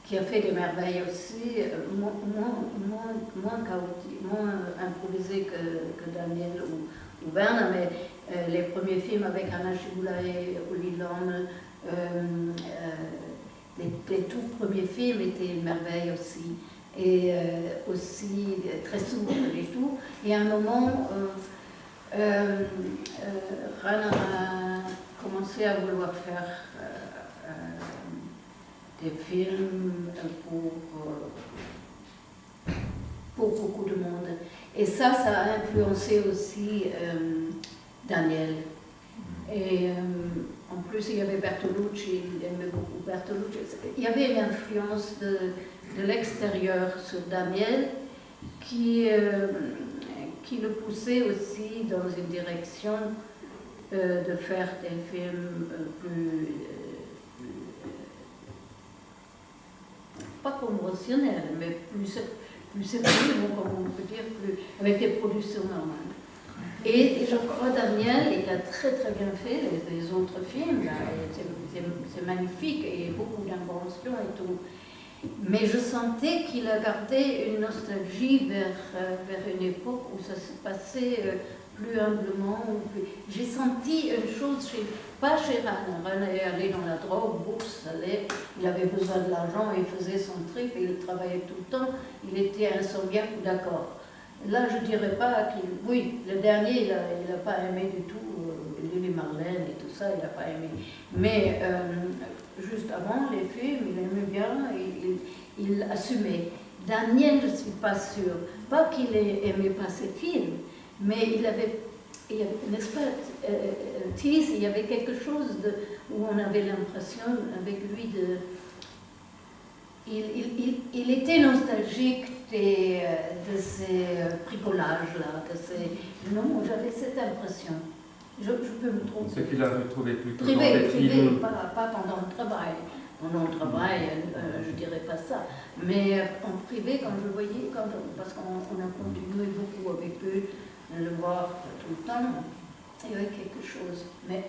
qui a fait des merveilles aussi, moins chaotique, moins improvisé que Daniel ou Werner, mais les premiers films avec Anna Schygulla et Uli Lohme, les tout premiers films étaient une merveille aussi, et aussi très sourds et tout. Et à un moment, Rana a commencé à vouloir faire des films pour beaucoup de monde. Et ça a influencé aussi Daniel. Et en plus, il y avait Bertolucci, il aimait beaucoup Bertolucci. Il y avait une influence de l'extérieur sur Daniel qui le poussait aussi dans une direction de faire des films plus pas conventionnels, mais plus sérieux, comme on peut dire, avec des productions normales. Et je crois Daniel, il a très très bien fait les autres films, c'est magnifique et beaucoup d'inventions et tout. Mais je sentais qu'il a gardé une nostalgie vers une époque où ça se passait plus humblement. J'ai senti une chose, pas chez Rana. Rana est allé dans la drogue, bourse, il avait besoin de l'argent, il faisait son trip, et il travaillait tout le temps, il était insomniaque, d'accord. Là, je ne dirais pas qu'il... Oui, le dernier, il n'a pas aimé du tout Lily Marlène et tout ça, il n'a pas aimé. Mais juste avant, les films, il aimait bien, il assumait. Daniel, je ne suis pas sûre. Pas qu'il n'aimait pas ses films, mais il y avait, n'est-ce pas, Thies, il y avait quelque chose où on avait l'impression, avec lui, il était nostalgique de ces bricolages-là, Non, j'avais cette impression. Je peux me tromper. Ce qu'il a retrouvé plutôt Privé, dans les films. pas pendant le travail. Pendant le travail, je ne dirais pas ça. Mais en privé, quand je voyais, parce qu'on a continué beaucoup avec eux, de le voir tout le temps, il y avait quelque chose. Mais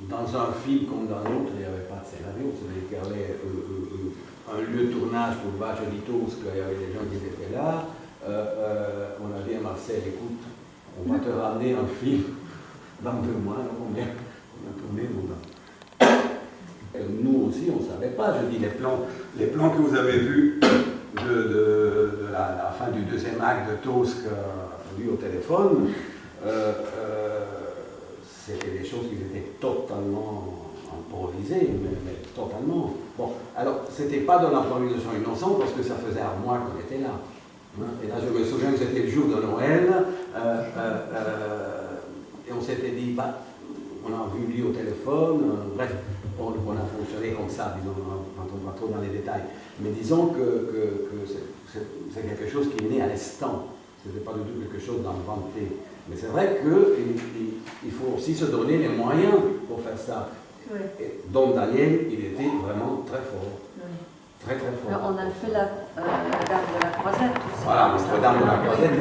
dans un film comme dans l'autre, il n'y avait pas de scénario. C'est-à-dire qu'il y avait un lieu de tournage pour Baggio di Tosca, il y avait des gens qui étaient là. On a dit à Marcel, écoute, on va te ramener un film dans 2 mois. On a tourné nous aussi, on ne savait pas. Je dis, les plans que vous avez vus de la fin du 2e acte de Tosca, lui au téléphone, c'était des choses qui étaient totalement improvisées, mais totalement. Bon, alors, c'était pas de l'improvisation innocente parce que ça faisait un mois qu'on était là. Et là, je me souviens que c'était le jour de Noël, et on s'était dit, bah, on a vu lui au téléphone, bref, on a fonctionné comme ça, disons, on ne va pas trop dans les détails. Mais disons que c'est quelque chose qui est né à l'instant. Ce n'était pas du tout quelque chose d'inventé. Mais c'est vrai qu'il faut aussi se donner les moyens pour faire ça. oui. Et donc Daniel, il était vraiment très fort. Oui. Très très fort. Alors, on a fait la Dame de la Croisette aussi. Voilà, Notre-Dame de la Croisette,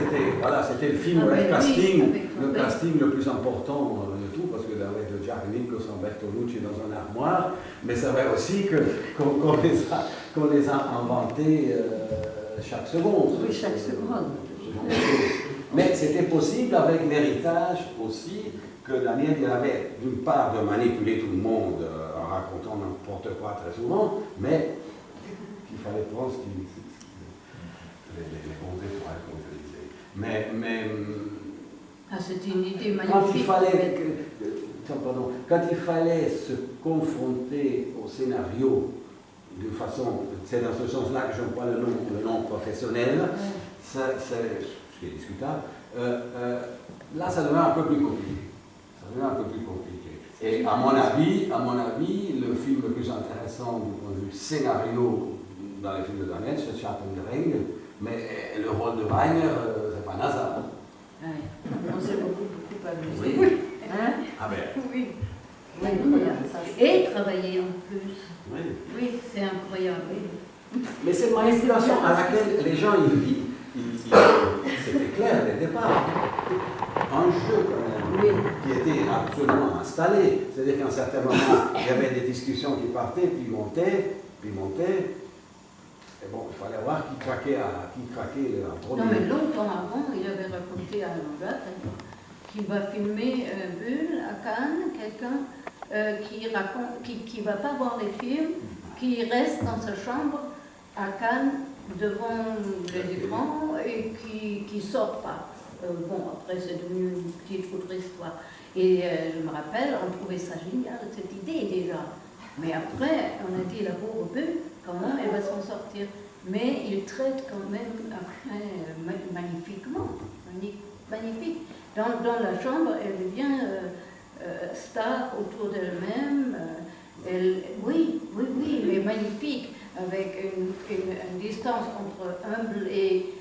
c'était le film, Ah, le casting, oui, le oui. casting le plus important de tout, parce que avec Jack Nicholson, Bertolucci dans un armoire, mais c'est vrai aussi qu'on les a inventés chaque seconde. Oui, chaque seconde. Mais c'était possible avec l'héritage aussi que Daniel il avait d'une part de manipuler tout le monde en racontant n'importe quoi très souvent, mais qu'il fallait prendre les bons étoiles, comme je disais. Mais Ah, c'était une idée quand magnifique. quand il fallait se confronter au scénario de façon, c'est dans ce sens-là que j'emploie le nom professionnel, c'est ce qui est discutable, là ça devient un peu plus compliqué. Et à mon avis, le film le plus intéressant du point de vue scénario dans les films de Daniel, c'est Schatten der Engel, mais le rôle de Reiner, c'est pas un hasard. Ouais. On s'est beaucoup amusé. Oui. Hein? Ah ben, travailler en plus. Oui. Oui, c'est incroyable. Oui. Mais c'est une manipulation à laquelle les gens, c'était clair dès le départ. Un jeu quand même, qui était absolument installé. C'est-à-dire qu'à un certain moment, il y avait des discussions qui partaient, puis montaient. Et bon, il fallait voir qui craquait en premier. Non, mais longtemps avant, il avait raconté à Langat qu'il va filmer Bulle à Cannes, quelqu'un qui ne va pas voir les films, qui reste dans sa chambre à Cannes devant les écrans et qui ne sort pas. Bon, après, c'est devenu une petite autre histoire. Et je me rappelle, on trouvait ça génial, cette idée déjà. Mais après, on a dit, la pauvre Bulle, comment elle va s'en sortir? Mais il traite quand même après magnifiquement, magnifique. Dans la chambre, elle devient star autour d'elle-même. Oui, mais magnifique, avec une distance entre humble et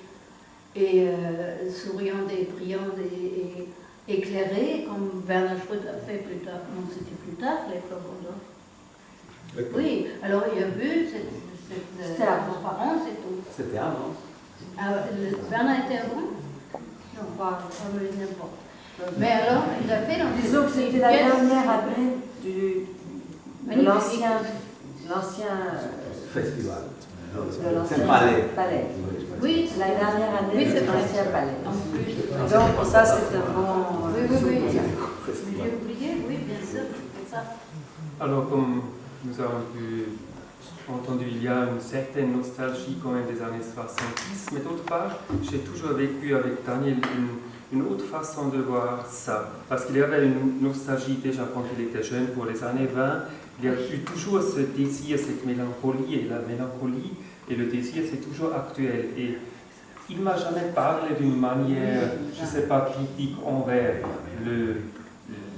souriante et brillante et éclairée, comme Bernard Schröder a fait plus tard. Non, c'était plus tard, les Florons. Oui, alors il y a Bulle, cette transparence et tout. C'était avant. Bernard était avant? Non, pas n'importe. Mais alors, il a fait dans Disons que c'était la dernière année de l'ancien festival. de l'ancien palais. Oui, la dernière année de l'ancien palais. En plus. Donc ça c'est un bon Oui. souvenir. J'ai oublié, oui, bien sûr, c'est ça. Alors, comme nous avons entendu, il y a une certaine nostalgie quand même des années 70, mais d'autre part, j'ai toujours vécu avec Daniel une autre façon de voir ça, parce qu'il y avait une nostalgie déjà quand il était jeune pour les années 20, il y a eu toujours ce désir, cette mélancolie, et la mélancolie et le désir, c'est toujours actuel. Et il ne m'a jamais parlé d'une manière, je ne sais pas, critique envers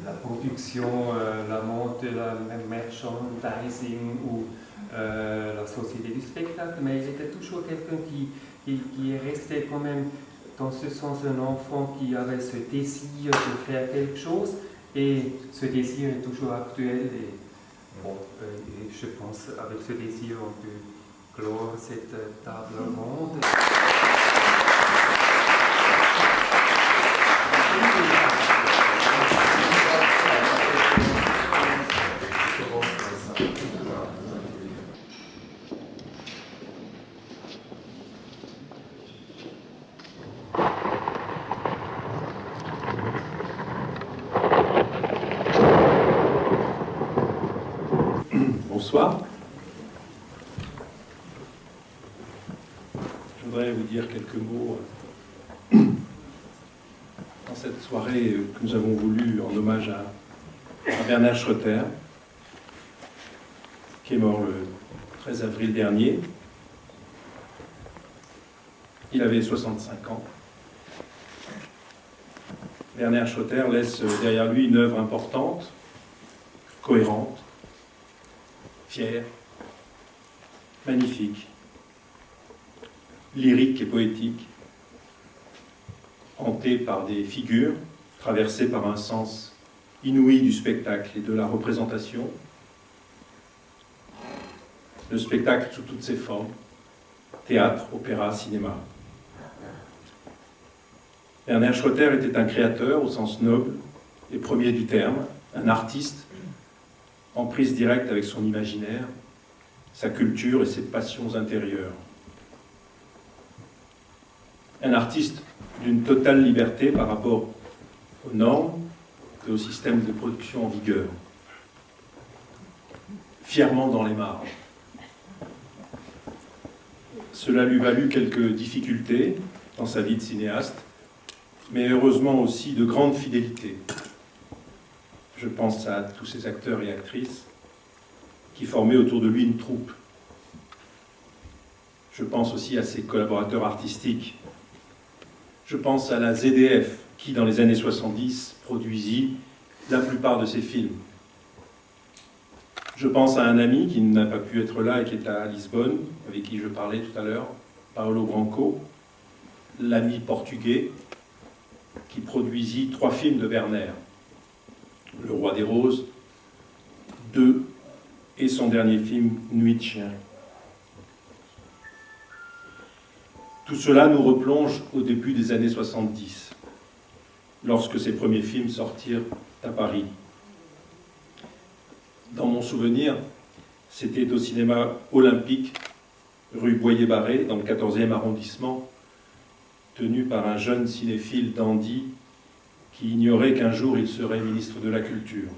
la production, la montée, la merchandising ou la société du spectacle, mais il était toujours quelqu'un qui est resté quand même, dans ce sens, un enfant qui avait ce désir de faire quelque chose, et ce désir est toujours actuel. Et, bon, et je pense avec ce désir, on peut clore cette table ronde. Bonsoir. Je voudrais vous dire quelques mots dans cette soirée que nous avons voulu en hommage à Bernard Schröder, qui est mort le 13 avril dernier. Il avait 65 ans. Bernard Schröder laisse derrière lui une œuvre importante, cohérente, fière, magnifique, lyrique et poétique, hantée par des figures, traversée par un sens inouï du spectacle et de la représentation. Le spectacle sous toutes ses formes, théâtre, opéra, cinéma. Bernard Schröder était un créateur au sens noble et premier du terme, un artiste en prise directe avec son imaginaire, sa culture et ses passions intérieures. Un artiste d'une totale liberté par rapport aux normes et au système de production en vigueur. Fièrement dans les marges. Cela lui valut quelques difficultés dans sa vie de cinéaste, mais heureusement aussi de grande fidélité. Je pense à tous ces acteurs et actrices qui formaient autour de lui une troupe. Je pense aussi à ses collaborateurs artistiques. Je pense à la ZDF qui, dans les années 70, produisit la plupart de ses films. Je pense à un ami qui n'a pas pu être là et qui est à Lisbonne, avec qui je parlais tout à l'heure, Paolo Branco, l'ami portugais, qui produisit 3 films de Werner. Le Roi des Roses, 2 et son dernier film Nuit de chien. Tout cela nous replonge au début des années 70, lorsque ses premiers films sortirent à Paris. Dans mon souvenir, c'était au cinéma Olympique, rue Boyer-Barré, dans le 14e arrondissement, tenu par un jeune cinéphile dandy qui ignorait qu'un jour il serait ministre de la Culture.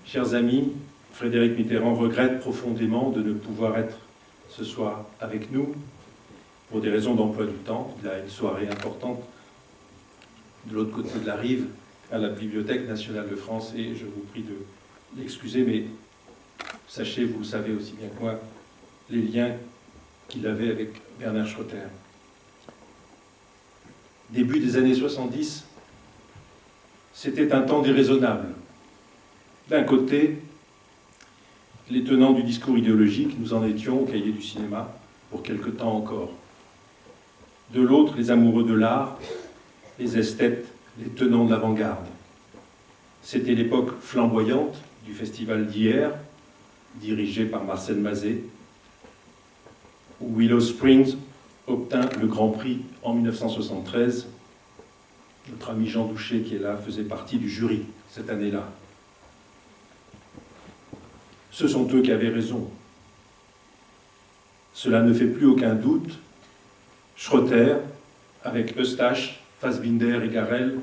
Chers amis, Frédéric Mitterrand regrette profondément de ne pouvoir être ce soir avec nous pour des raisons d'emploi du temps. Il a une soirée importante de l'autre côté de la rive, à la Bibliothèque nationale de France, et je vous prie de l'excuser, mais sachez, vous le savez aussi bien que moi, les liens qu'il avait avec Werner Schroeter. Début des années 70, c'était un temps déraisonnable. D'un côté, les tenants du discours idéologique, nous en étions au Cahier du cinéma, pour quelque temps encore. De l'autre, les amoureux de l'art, les esthètes, les tenants de l'avant-garde. C'était l'époque flamboyante du Festival d'hier, dirigé par Marcel Mazet, où Willow Springs obtint le Grand Prix en 1973. Notre ami Jean Douché, qui est là, faisait partie du jury cette année-là. Ce sont eux qui avaient raison. Cela ne fait plus aucun doute. Schroeter, avec Eustache, Fassbinder et Garrel,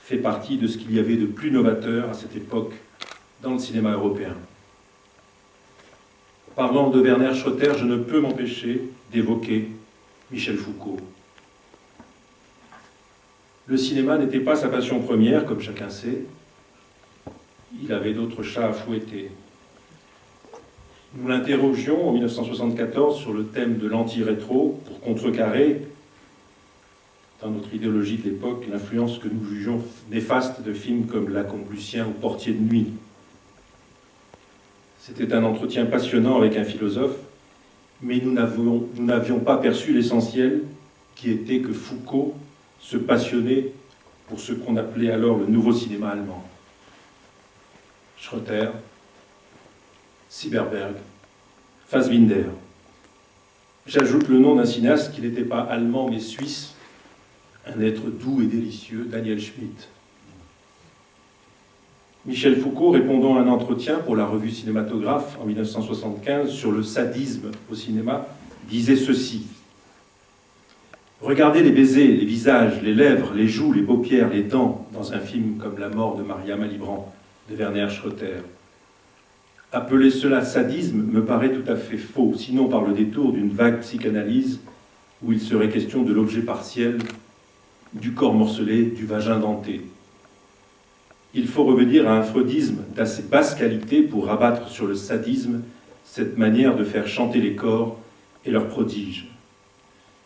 fait partie de ce qu'il y avait de plus novateur à cette époque dans le cinéma européen. Parlant de Werner Schroeter, je ne peux m'empêcher d'évoquer Michel Foucault. Le cinéma n'était pas sa passion première, comme chacun sait. Il avait d'autres chats à fouetter. Nous l'interrogions en 1974 sur le thème de l'anti-rétro pour contrecarrer, dans notre idéologie de l'époque, l'influence que nous jugeons néfaste de films comme Lacombe Lucien ou Portier de nuit. C'était un entretien passionnant avec un philosophe, mais nous n'avions pas perçu l'essentiel, qui était que Foucault se passionnait pour ce qu'on appelait alors le nouveau cinéma allemand. Schroeter, Sieberberg, Fassbinder. J'ajoute le nom d'un cinéaste qui n'était pas allemand mais suisse, un être doux et délicieux, Daniel Schmitt. Michel Foucault, répondant à un entretien pour la revue Cinématographe en 1975 sur le sadisme au cinéma, disait ceci. Regardez les baisers, les visages, les lèvres, les joues, les paupières, les dents dans un film comme La mort de Maria Malibran de Werner Schroeter. Appeler cela sadisme me paraît tout à fait faux, sinon par le détour d'une vague psychanalyse où il serait question de l'objet partiel, du corps morcelé, du vagin denté. Il faut revenir à un freudisme d'assez basse qualité pour rabattre sur le sadisme cette manière de faire chanter les corps et leurs prodiges.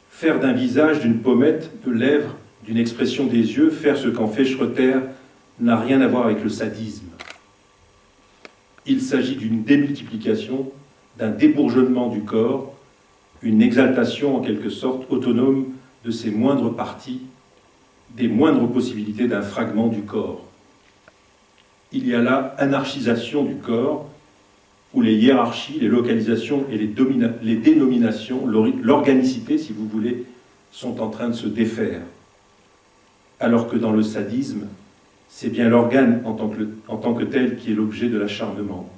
Faire d'un visage, d'une pommette, de lèvres, d'une expression des yeux, faire ce qu'en fait Schroeter n'a rien à voir avec le sadisme. Il s'agit d'une démultiplication, d'un débourgeonnement du corps, une exaltation en quelque sorte autonome de ses moindres parties, des moindres possibilités d'un fragment du corps. Il y a là anarchisation du corps, où les hiérarchies, les localisations et les dénominations, l'organicité, si vous voulez, sont en train de se défaire. Alors que dans le sadisme, c'est bien l'organe en tant que tel qui est l'objet de l'acharnement.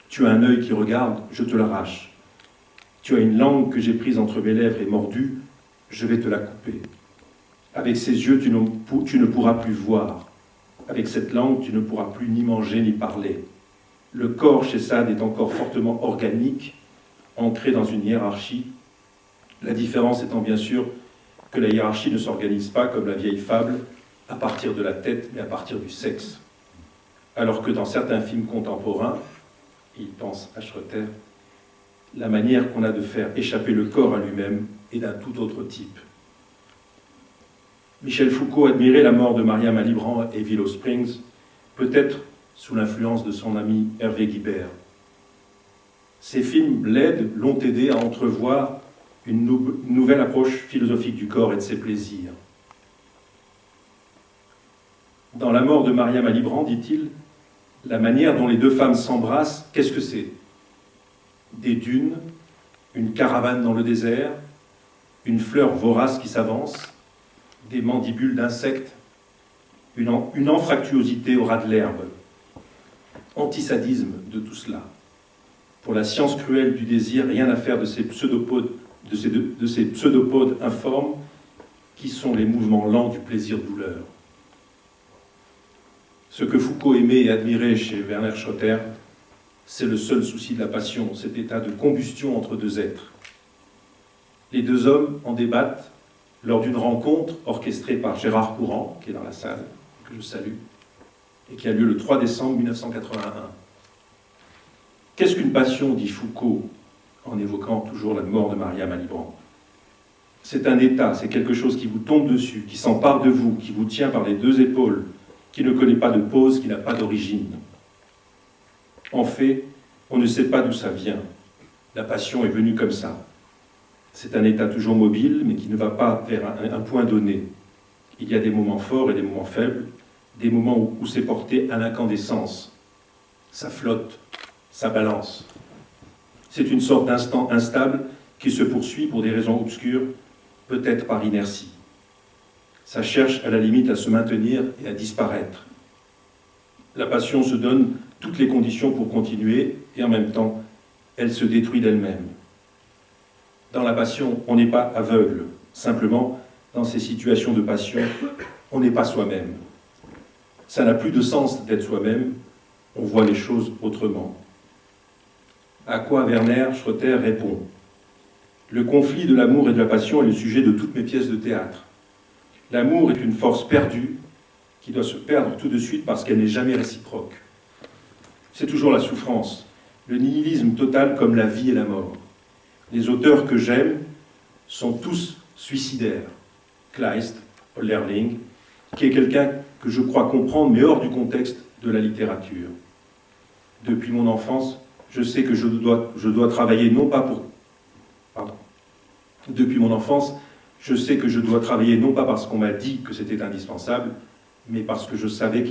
Tu as un œil qui regarde, je te l'arrache. Tu as une langue que j'ai prise entre mes lèvres et mordue, je vais te la couper. Avec ces yeux, tu ne pourras plus voir. Avec cette langue, tu ne pourras plus ni manger ni parler. Le corps chez Sade est encore fortement organique, ancré dans une hiérarchie. La différence étant bien sûr que la hiérarchie ne s'organise pas comme la vieille fable, à partir de la tête, mais à partir du sexe. Alors que dans certains films contemporains, et il pense à Schroeter, la manière qu'on a de faire échapper le corps à lui-même est d'un tout autre type. Michel Foucault admirait la mort de Maria Malibran et Willow Springs, peut-être sous l'influence de son ami Hervé Guibert. Ces films l'ont aidé à entrevoir une nouvelle approche philosophique du corps et de ses plaisirs. Dans La mort de Maria Malibran, dit-il, La manière dont les deux femmes s'embrassent, qu'est-ce que c'est? Des dunes, une caravane dans le désert, une fleur vorace qui s'avance, des mandibules d'insectes, une anfractuosité au ras de l'herbe. Antisadisme de tout cela. Pour la science cruelle du désir, rien à faire de ces pseudopodes, de ces pseudopodes informes qui sont les mouvements lents du plaisir-douleur. Ce que Foucault aimait et admirait chez Werner Schotter, c'est le seul souci de la passion, cet état de combustion entre deux êtres. Les deux hommes en débattent lors d'une rencontre orchestrée par Gérard Courant, qui est dans la salle, que je salue, et qui a lieu le 3 décembre 1981. Qu'est-ce qu'une passion, dit Foucault, en évoquant toujours la mort de Maria Malibran? C'est un état, c'est quelque chose qui vous tombe dessus, qui s'empare de vous, qui vous tient par les deux épaules, qui ne connaît pas de pause, qui n'a pas d'origine. En fait, on ne sait pas d'où ça vient. La passion est venue comme ça. C'est un état toujours mobile, mais qui ne va pas vers un point donné. Il y a des moments forts et des moments faibles, des moments où c'est porté à l'incandescence. Ça flotte, ça balance. C'est une sorte d'instant instable qui se poursuit pour des raisons obscures, peut-être par inertie. Ça cherche à la limite à se maintenir et à disparaître. La passion se donne toutes les conditions pour continuer et en même temps, elle se détruit d'elle-même. Dans la passion, on n'est pas aveugle. Simplement, dans ces situations de passion, on n'est pas soi-même. Ça n'a plus de sens d'être soi-même, on voit les choses autrement. À quoi Werner Schotter répond: le conflit de l'amour et de la passion est le sujet de toutes mes pièces de théâtre. L'amour est une force perdue qui doit se perdre tout de suite parce qu'elle n'est jamais réciproque. C'est toujours la souffrance, le nihilisme total comme la vie et la mort. Les auteurs que j'aime sont tous suicidaires. Kleist, Hölderlin, qui est quelqu'un que je crois comprendre, mais hors du contexte de la littérature. Depuis mon enfance, je sais que je dois travailler non pas pour... Pardon. Depuis mon enfance, je sais que je dois travailler non pas parce qu'on m'a dit que c'était indispensable, mais parce que je savais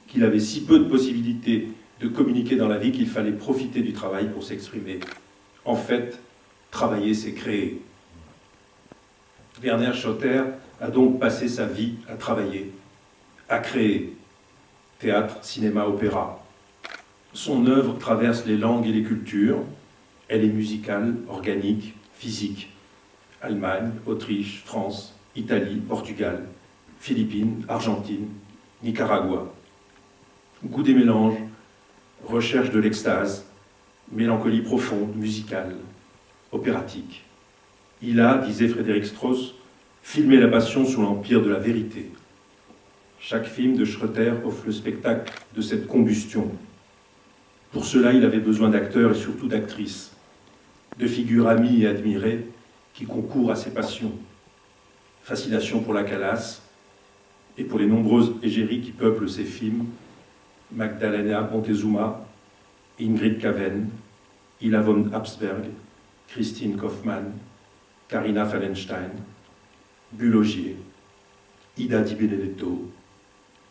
qu'il avait si peu de possibilités de communiquer dans la vie qu'il fallait profiter du travail pour s'exprimer. En fait, travailler, c'est créer. Werner Schotter a donc passé sa vie à travailler, à créer. Théâtre, cinéma, opéra. Son œuvre traverse les langues et les cultures. Elle est musicale, organique, physique. Allemagne, Autriche, France, Italie, Portugal, Philippines, Argentine, Nicaragua. Goût des mélanges, recherche de l'extase, mélancolie profonde, musicale, opératique. Il a, disait Frédéric Strauss, filmé la passion sous l'empire de la vérité. Chaque film de Schotter offre le spectacle de cette combustion. Pour cela, il avait besoin d'acteurs et surtout d'actrices, de figures amies et admirées qui concourent à ses passions. Fascination pour la Calas et pour les nombreuses égéries qui peuplent ses films, Magdalena Montezuma, Ingrid Kaven, Ila von Habsberg, Christine Kaufmann, Carina Fallenstein, Bulogier, Ida Di Benedetto,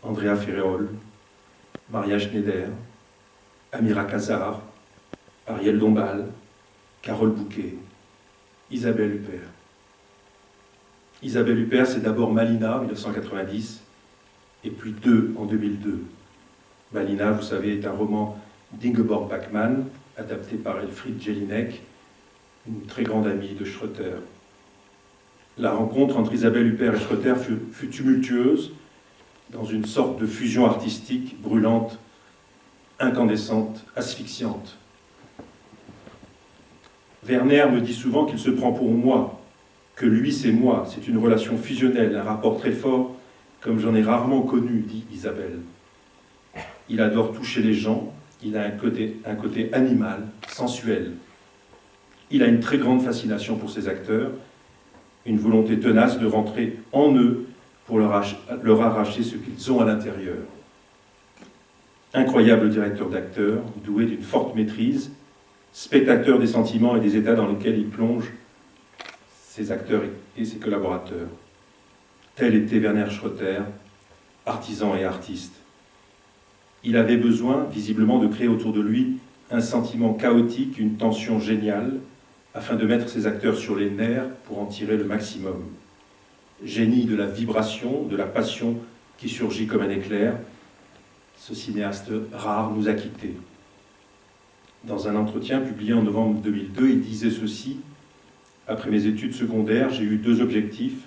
Andrea Ferreol, Maria Schneider, Amira Kazar, Ariel Dombal, Carole Bouquet, Isabelle Huppert. Isabelle Huppert, c'est d'abord Malina, en 1990, et puis Deux, en 2002. Malina, vous savez, est un roman d'Ingeborg Bachmann, adapté par Elfriede Jelinek, une très grande amie de Schotter. La rencontre entre Isabelle Huppert et Schotter fut tumultueuse, dans une sorte de fusion artistique brûlante, incandescente, asphyxiante. Werner me dit souvent qu'il se prend pour moi, que lui c'est moi, c'est une relation fusionnelle, un rapport très fort, comme j'en ai rarement connu, dit Isabelle. Il adore toucher les gens, il a un côté animal, sensuel. Il a une très grande fascination pour ses acteurs, une volonté tenace de rentrer en eux pour leur arracher ce qu'ils ont à l'intérieur. Incroyable directeur d'acteurs, doué d'une forte maîtrise, spectateur des sentiments et des états dans lesquels il plonge ses acteurs et ses collaborateurs. Tel était Werner Schotter, artisan et artiste. Il avait besoin, visiblement, de créer autour de lui un sentiment chaotique, une tension géniale, afin de mettre ses acteurs sur les nerfs pour en tirer le maximum. Génie de la vibration, de la passion qui surgit comme un éclair, ce cinéaste rare nous a quittés. Dans un entretien publié en novembre 2002, il disait ceci: « Après mes études secondaires, j'ai eu 2 objectifs,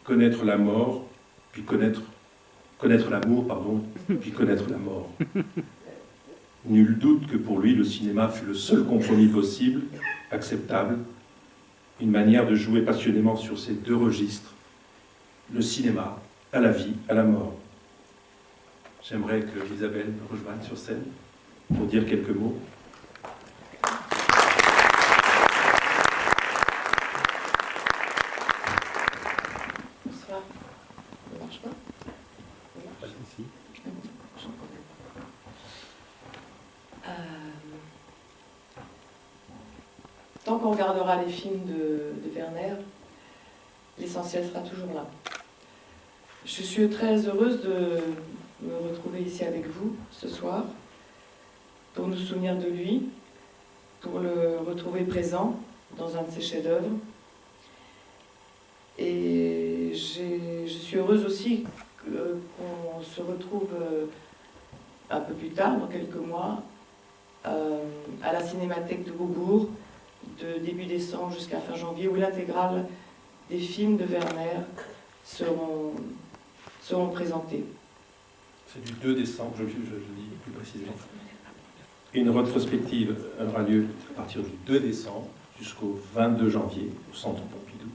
connaître la mort, puis connaître l'amour, puis connaître la mort. » Nul doute que pour lui, le cinéma fut le seul compromis possible, acceptable, une manière de jouer passionnément sur ces 2 registres, le cinéma, à la vie, à la mort. J'aimerais que Isabelle me rejoigne sur scène pour dire quelques mots. Bonsoir. Ça marche pas? Tant qu'on regardera les films de Werner, l'essentiel sera toujours là. Je suis très heureuse de me retrouver ici avec vous ce soir pour nous souvenir de lui, pour le retrouver présent dans un de ses chefs-d'œuvre. Et je suis heureuse aussi qu'on se retrouve un peu plus tard, dans quelques mois, à la Cinémathèque de Beaubourg, de début décembre jusqu'à fin janvier, où l'intégrale des films de Werner seront présentés. C'est du 2 décembre, je le dis plus précisément. Une rétrospective aura lieu à partir du 2 décembre jusqu'au 22 janvier au Centre Pompidou.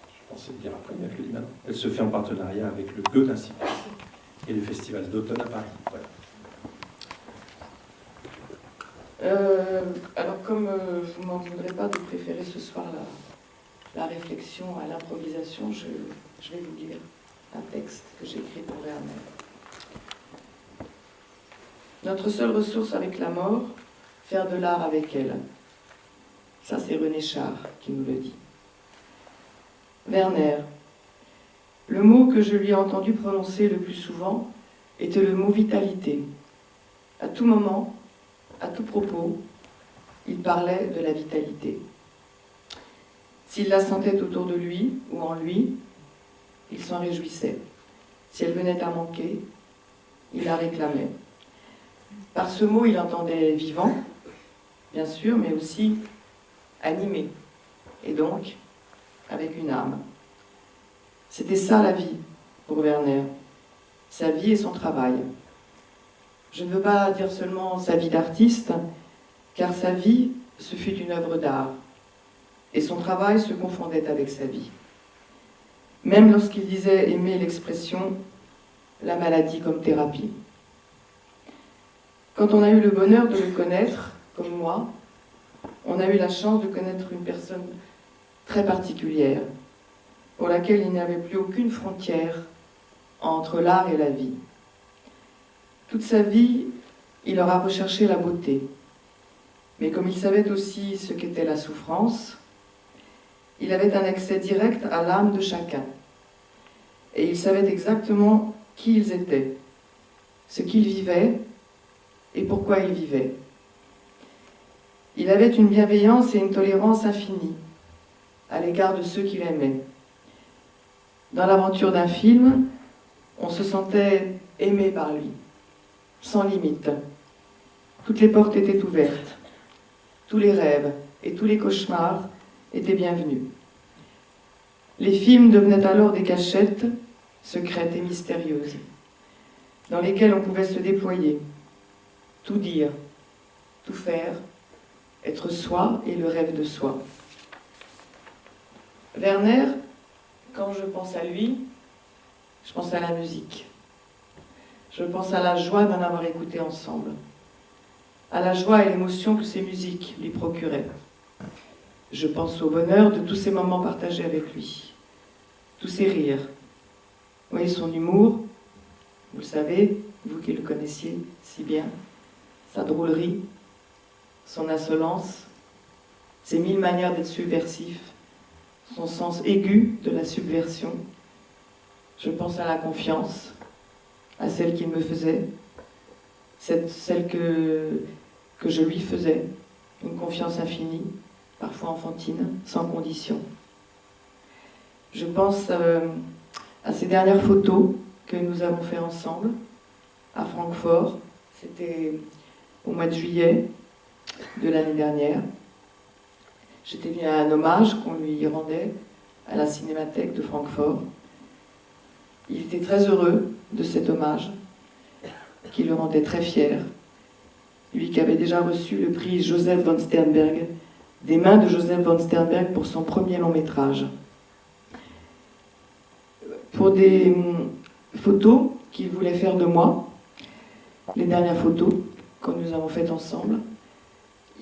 Je pensais le dire après, mais je le dis maintenant. Elle se fait en partenariat avec le Goethe-Institut et le Festival d'automne à Paris. Voilà. Alors, comme vous ne m'en voudrez pas de préférer ce soir la réflexion à l'improvisation, je vais vous lire un texte que j'ai écrit pour Werner. Notre seule ressource avec la mort, faire de l'art avec elle. Ça, c'est René Char qui nous le dit. Werner. Le mot que je lui ai entendu prononcer le plus souvent était le mot vitalité. À tout moment, à tout propos, il parlait de la vitalité. S'il la sentait autour de lui ou en lui, il s'en réjouissait. Si elle venait à manquer, il la réclamait. Par ce mot, il entendait vivant, bien sûr, mais aussi animé, et donc avec une âme. C'était ça la vie pour Werner, sa vie et son travail. Je ne veux pas dire seulement sa vie d'artiste, car sa vie, ce fut une œuvre d'art, et son travail se confondait avec sa vie. Même lorsqu'il disait aimer l'expression « la maladie comme thérapie ». Quand on a eu le bonheur de le connaître, comme moi, on a eu la chance de connaître une personne très particulière, pour laquelle il n'y avait plus aucune frontière entre l'art et la vie. Toute sa vie, il aura recherché la beauté. Mais comme il savait aussi ce qu'était la souffrance, il avait un accès direct à l'âme de chacun. Et il savait exactement qui ils étaient, ce qu'ils vivaient et pourquoi ils vivaient. Il avait une bienveillance et une tolérance infinie à l'égard de ceux qu'il aimait. Dans l'aventure d'un film, on se sentait aimé par lui, sans limite. Toutes les portes étaient ouvertes, tous les rêves et tous les cauchemars étaient bienvenus. Les films devenaient alors des cachettes, secrètes et mystérieuses, dans lesquelles on pouvait se déployer, tout dire, tout faire, être soi et le rêve de soi. Werner, quand je pense à lui, je pense à la musique. Je pense à la joie d'en avoir écouté ensemble, à la joie et l'émotion que ces musiques lui procuraient. Je pense au bonheur de tous ces moments partagés avec lui, tous ces rires. Oui, son humour, vous le savez, vous qui le connaissiez si bien, sa drôlerie, son insolence, ses 1000 manières d'être subversif, son sens aigu de la subversion. Je pense à la confiance, à celle qu'il me faisait, celle que je lui faisais, une confiance infinie, parfois enfantine, sans condition. Je pense à ces dernières photos que nous avons fait ensemble à Francfort. C'était au mois de juillet de l'année dernière. J'étais venue à un hommage qu'on lui rendait à la Cinémathèque de Francfort. Il était très heureux de cet hommage, qui le rendait très fier. Lui qui avait déjà reçu le prix Joseph von Sternberg, des mains de Joseph von Sternberg pour son premier long métrage. Pour des photos qu'il voulait faire de moi, les dernières photos que nous avons faites ensemble,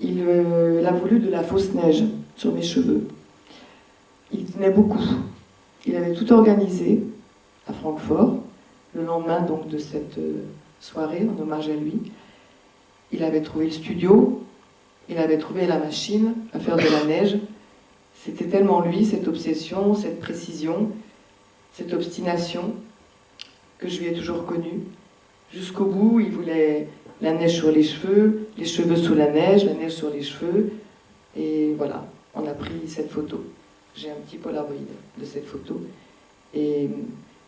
il a voulu de la fausse neige sur mes cheveux. Il tenait beaucoup. Il avait tout organisé à Francfort, le lendemain donc de cette soirée en hommage à lui. Il avait trouvé le studio, il avait trouvé la machine à faire de la neige. C'était tellement lui, cette obsession, cette précision, cette obstination, que je lui ai toujours connue. Jusqu'au bout, il voulait la neige sur les cheveux sous la neige sur les cheveux. Et voilà, on a pris cette photo. J'ai un petit Polaroid de cette photo. Et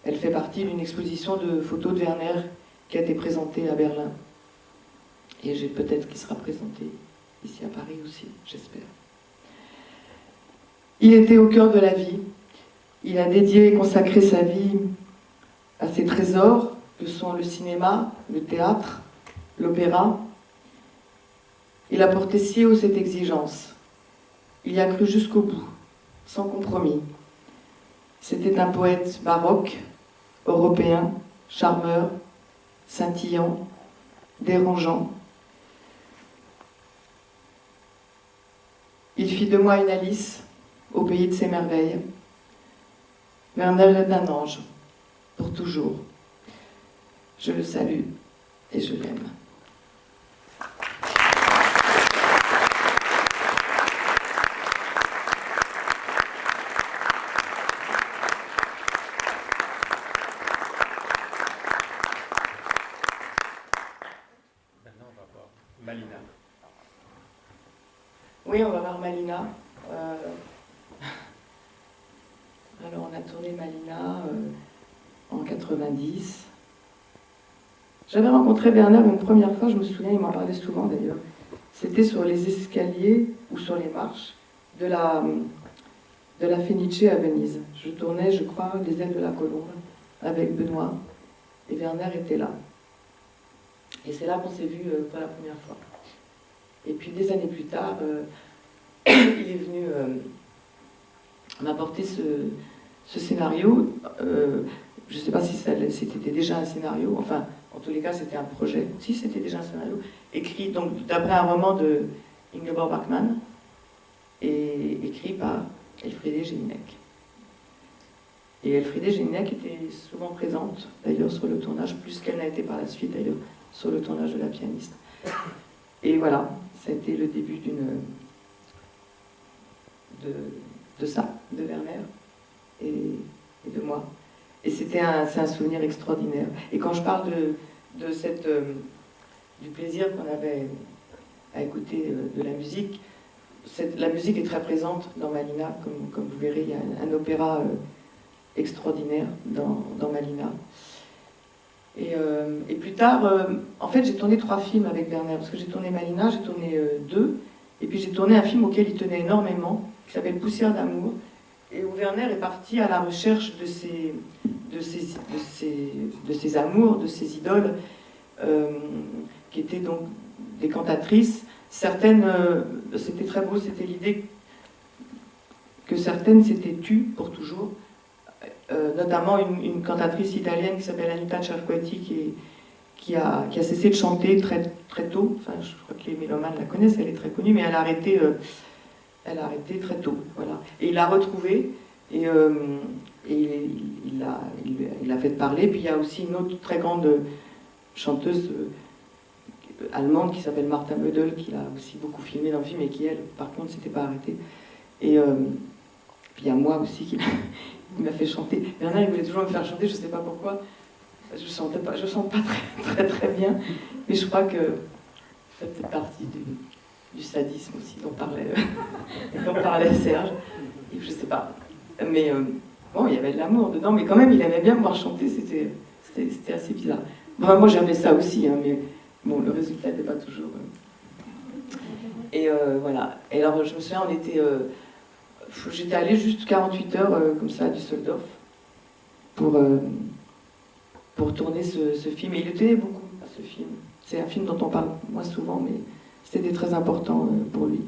elle fait partie d'une exposition de photos de Werner qui a été présentée à Berlin. Et j'ai peut-être qu'il sera présenté ici à Paris aussi, j'espère. Il était au cœur de la vie. Il a dédié et consacré sa vie à ces trésors que sont le cinéma, le théâtre, l'opéra. Il a porté si haut cette exigence. Il y a cru jusqu'au bout, sans compromis. C'était un poète baroque, européen, charmeur, scintillant, dérangeant. Il fit de moi une Alice au pays de ses merveilles. Werner est un ange, pour toujours. Je le salue et je l'aime. Maintenant, on va voir Malina. Oui, on va voir Malina. Alors, on a tourné Malina en 90. J'avais rencontré Werner une première fois, je me souviens, il m'en parlait souvent d'ailleurs. C'était sur les escaliers ou sur les marches de la Fenice à Venise. Je tournais, je crois, Les ailes de la colombe avec Benoît. Et Werner était là. Et c'est là qu'on s'est vus pour la première fois. Et puis des années plus tard, il est venu m'apporter ce scénario. Je ne sais pas si c'était déjà un scénario, enfin, en tous les cas, c'était un projet. Si, c'était déjà un scénario, écrit donc d'après un roman de Ingeborg Bachmann, et écrit par Elfriede Jelinek. Et Elfriede Jelinek était souvent présente, d'ailleurs, sur le tournage, plus qu'elle n'a été par la suite, d'ailleurs, sur le tournage de La pianiste. Et voilà, ça a été le début de ça, de Werner et de moi. Et c'est un souvenir extraordinaire. Et quand je parle du plaisir qu'on avait à écouter de la musique, la musique est très présente dans Malina, comme vous verrez, il y a un opéra extraordinaire dans Malina. Et plus tard, en fait, j'ai tourné 3 films avec Werner, parce que j'ai tourné Malina, j'ai tourné 2, et puis j'ai tourné un film auquel il tenait énormément, qui s'appelle Poussière d'amour, et où Werner est parti à la recherche de ses amours, de ses idoles, qui étaient donc des cantatrices. Certaines, c'était très beau, c'était l'idée que certaines s'étaient tues pour toujours, notamment une cantatrice italienne qui s'appelle Anita Cerquetti, qui a cessé de chanter très, très tôt. Enfin, je crois que les mélomanes la connaissent, elle est très connue, mais elle a arrêté très tôt. Voilà. Et il l'a retrouvée, et il l'a fait parler. Puis il y a aussi une autre très grande chanteuse allemande qui s'appelle Martha Mödel, qui l'a aussi beaucoup filmé dans le film, et qui, elle, par contre, ne s'était pas arrêtée. Et puis il y a moi aussi qui m'a fait chanter. Werner, il voulait toujours me faire chanter, je ne sais pas pourquoi. je sens pas très bien, mais je crois que ça fait partie du sadisme aussi dont parlait Serge. Et je sais pas. Mais bon, il y avait de l'amour dedans, mais quand même, il aimait bien me voir chanter, c'était assez bizarre. Bon, moi, j'aimais ça aussi, hein, mais bon, le résultat n'était pas toujours... Et voilà. Et alors, je me souviens, j'étais allée juste 48 heures, comme ça, à Düsseldorf, pour tourner ce film. Et il tenait beaucoup à ce film. C'est un film dont on parle moins souvent, mais c'était très important pour lui.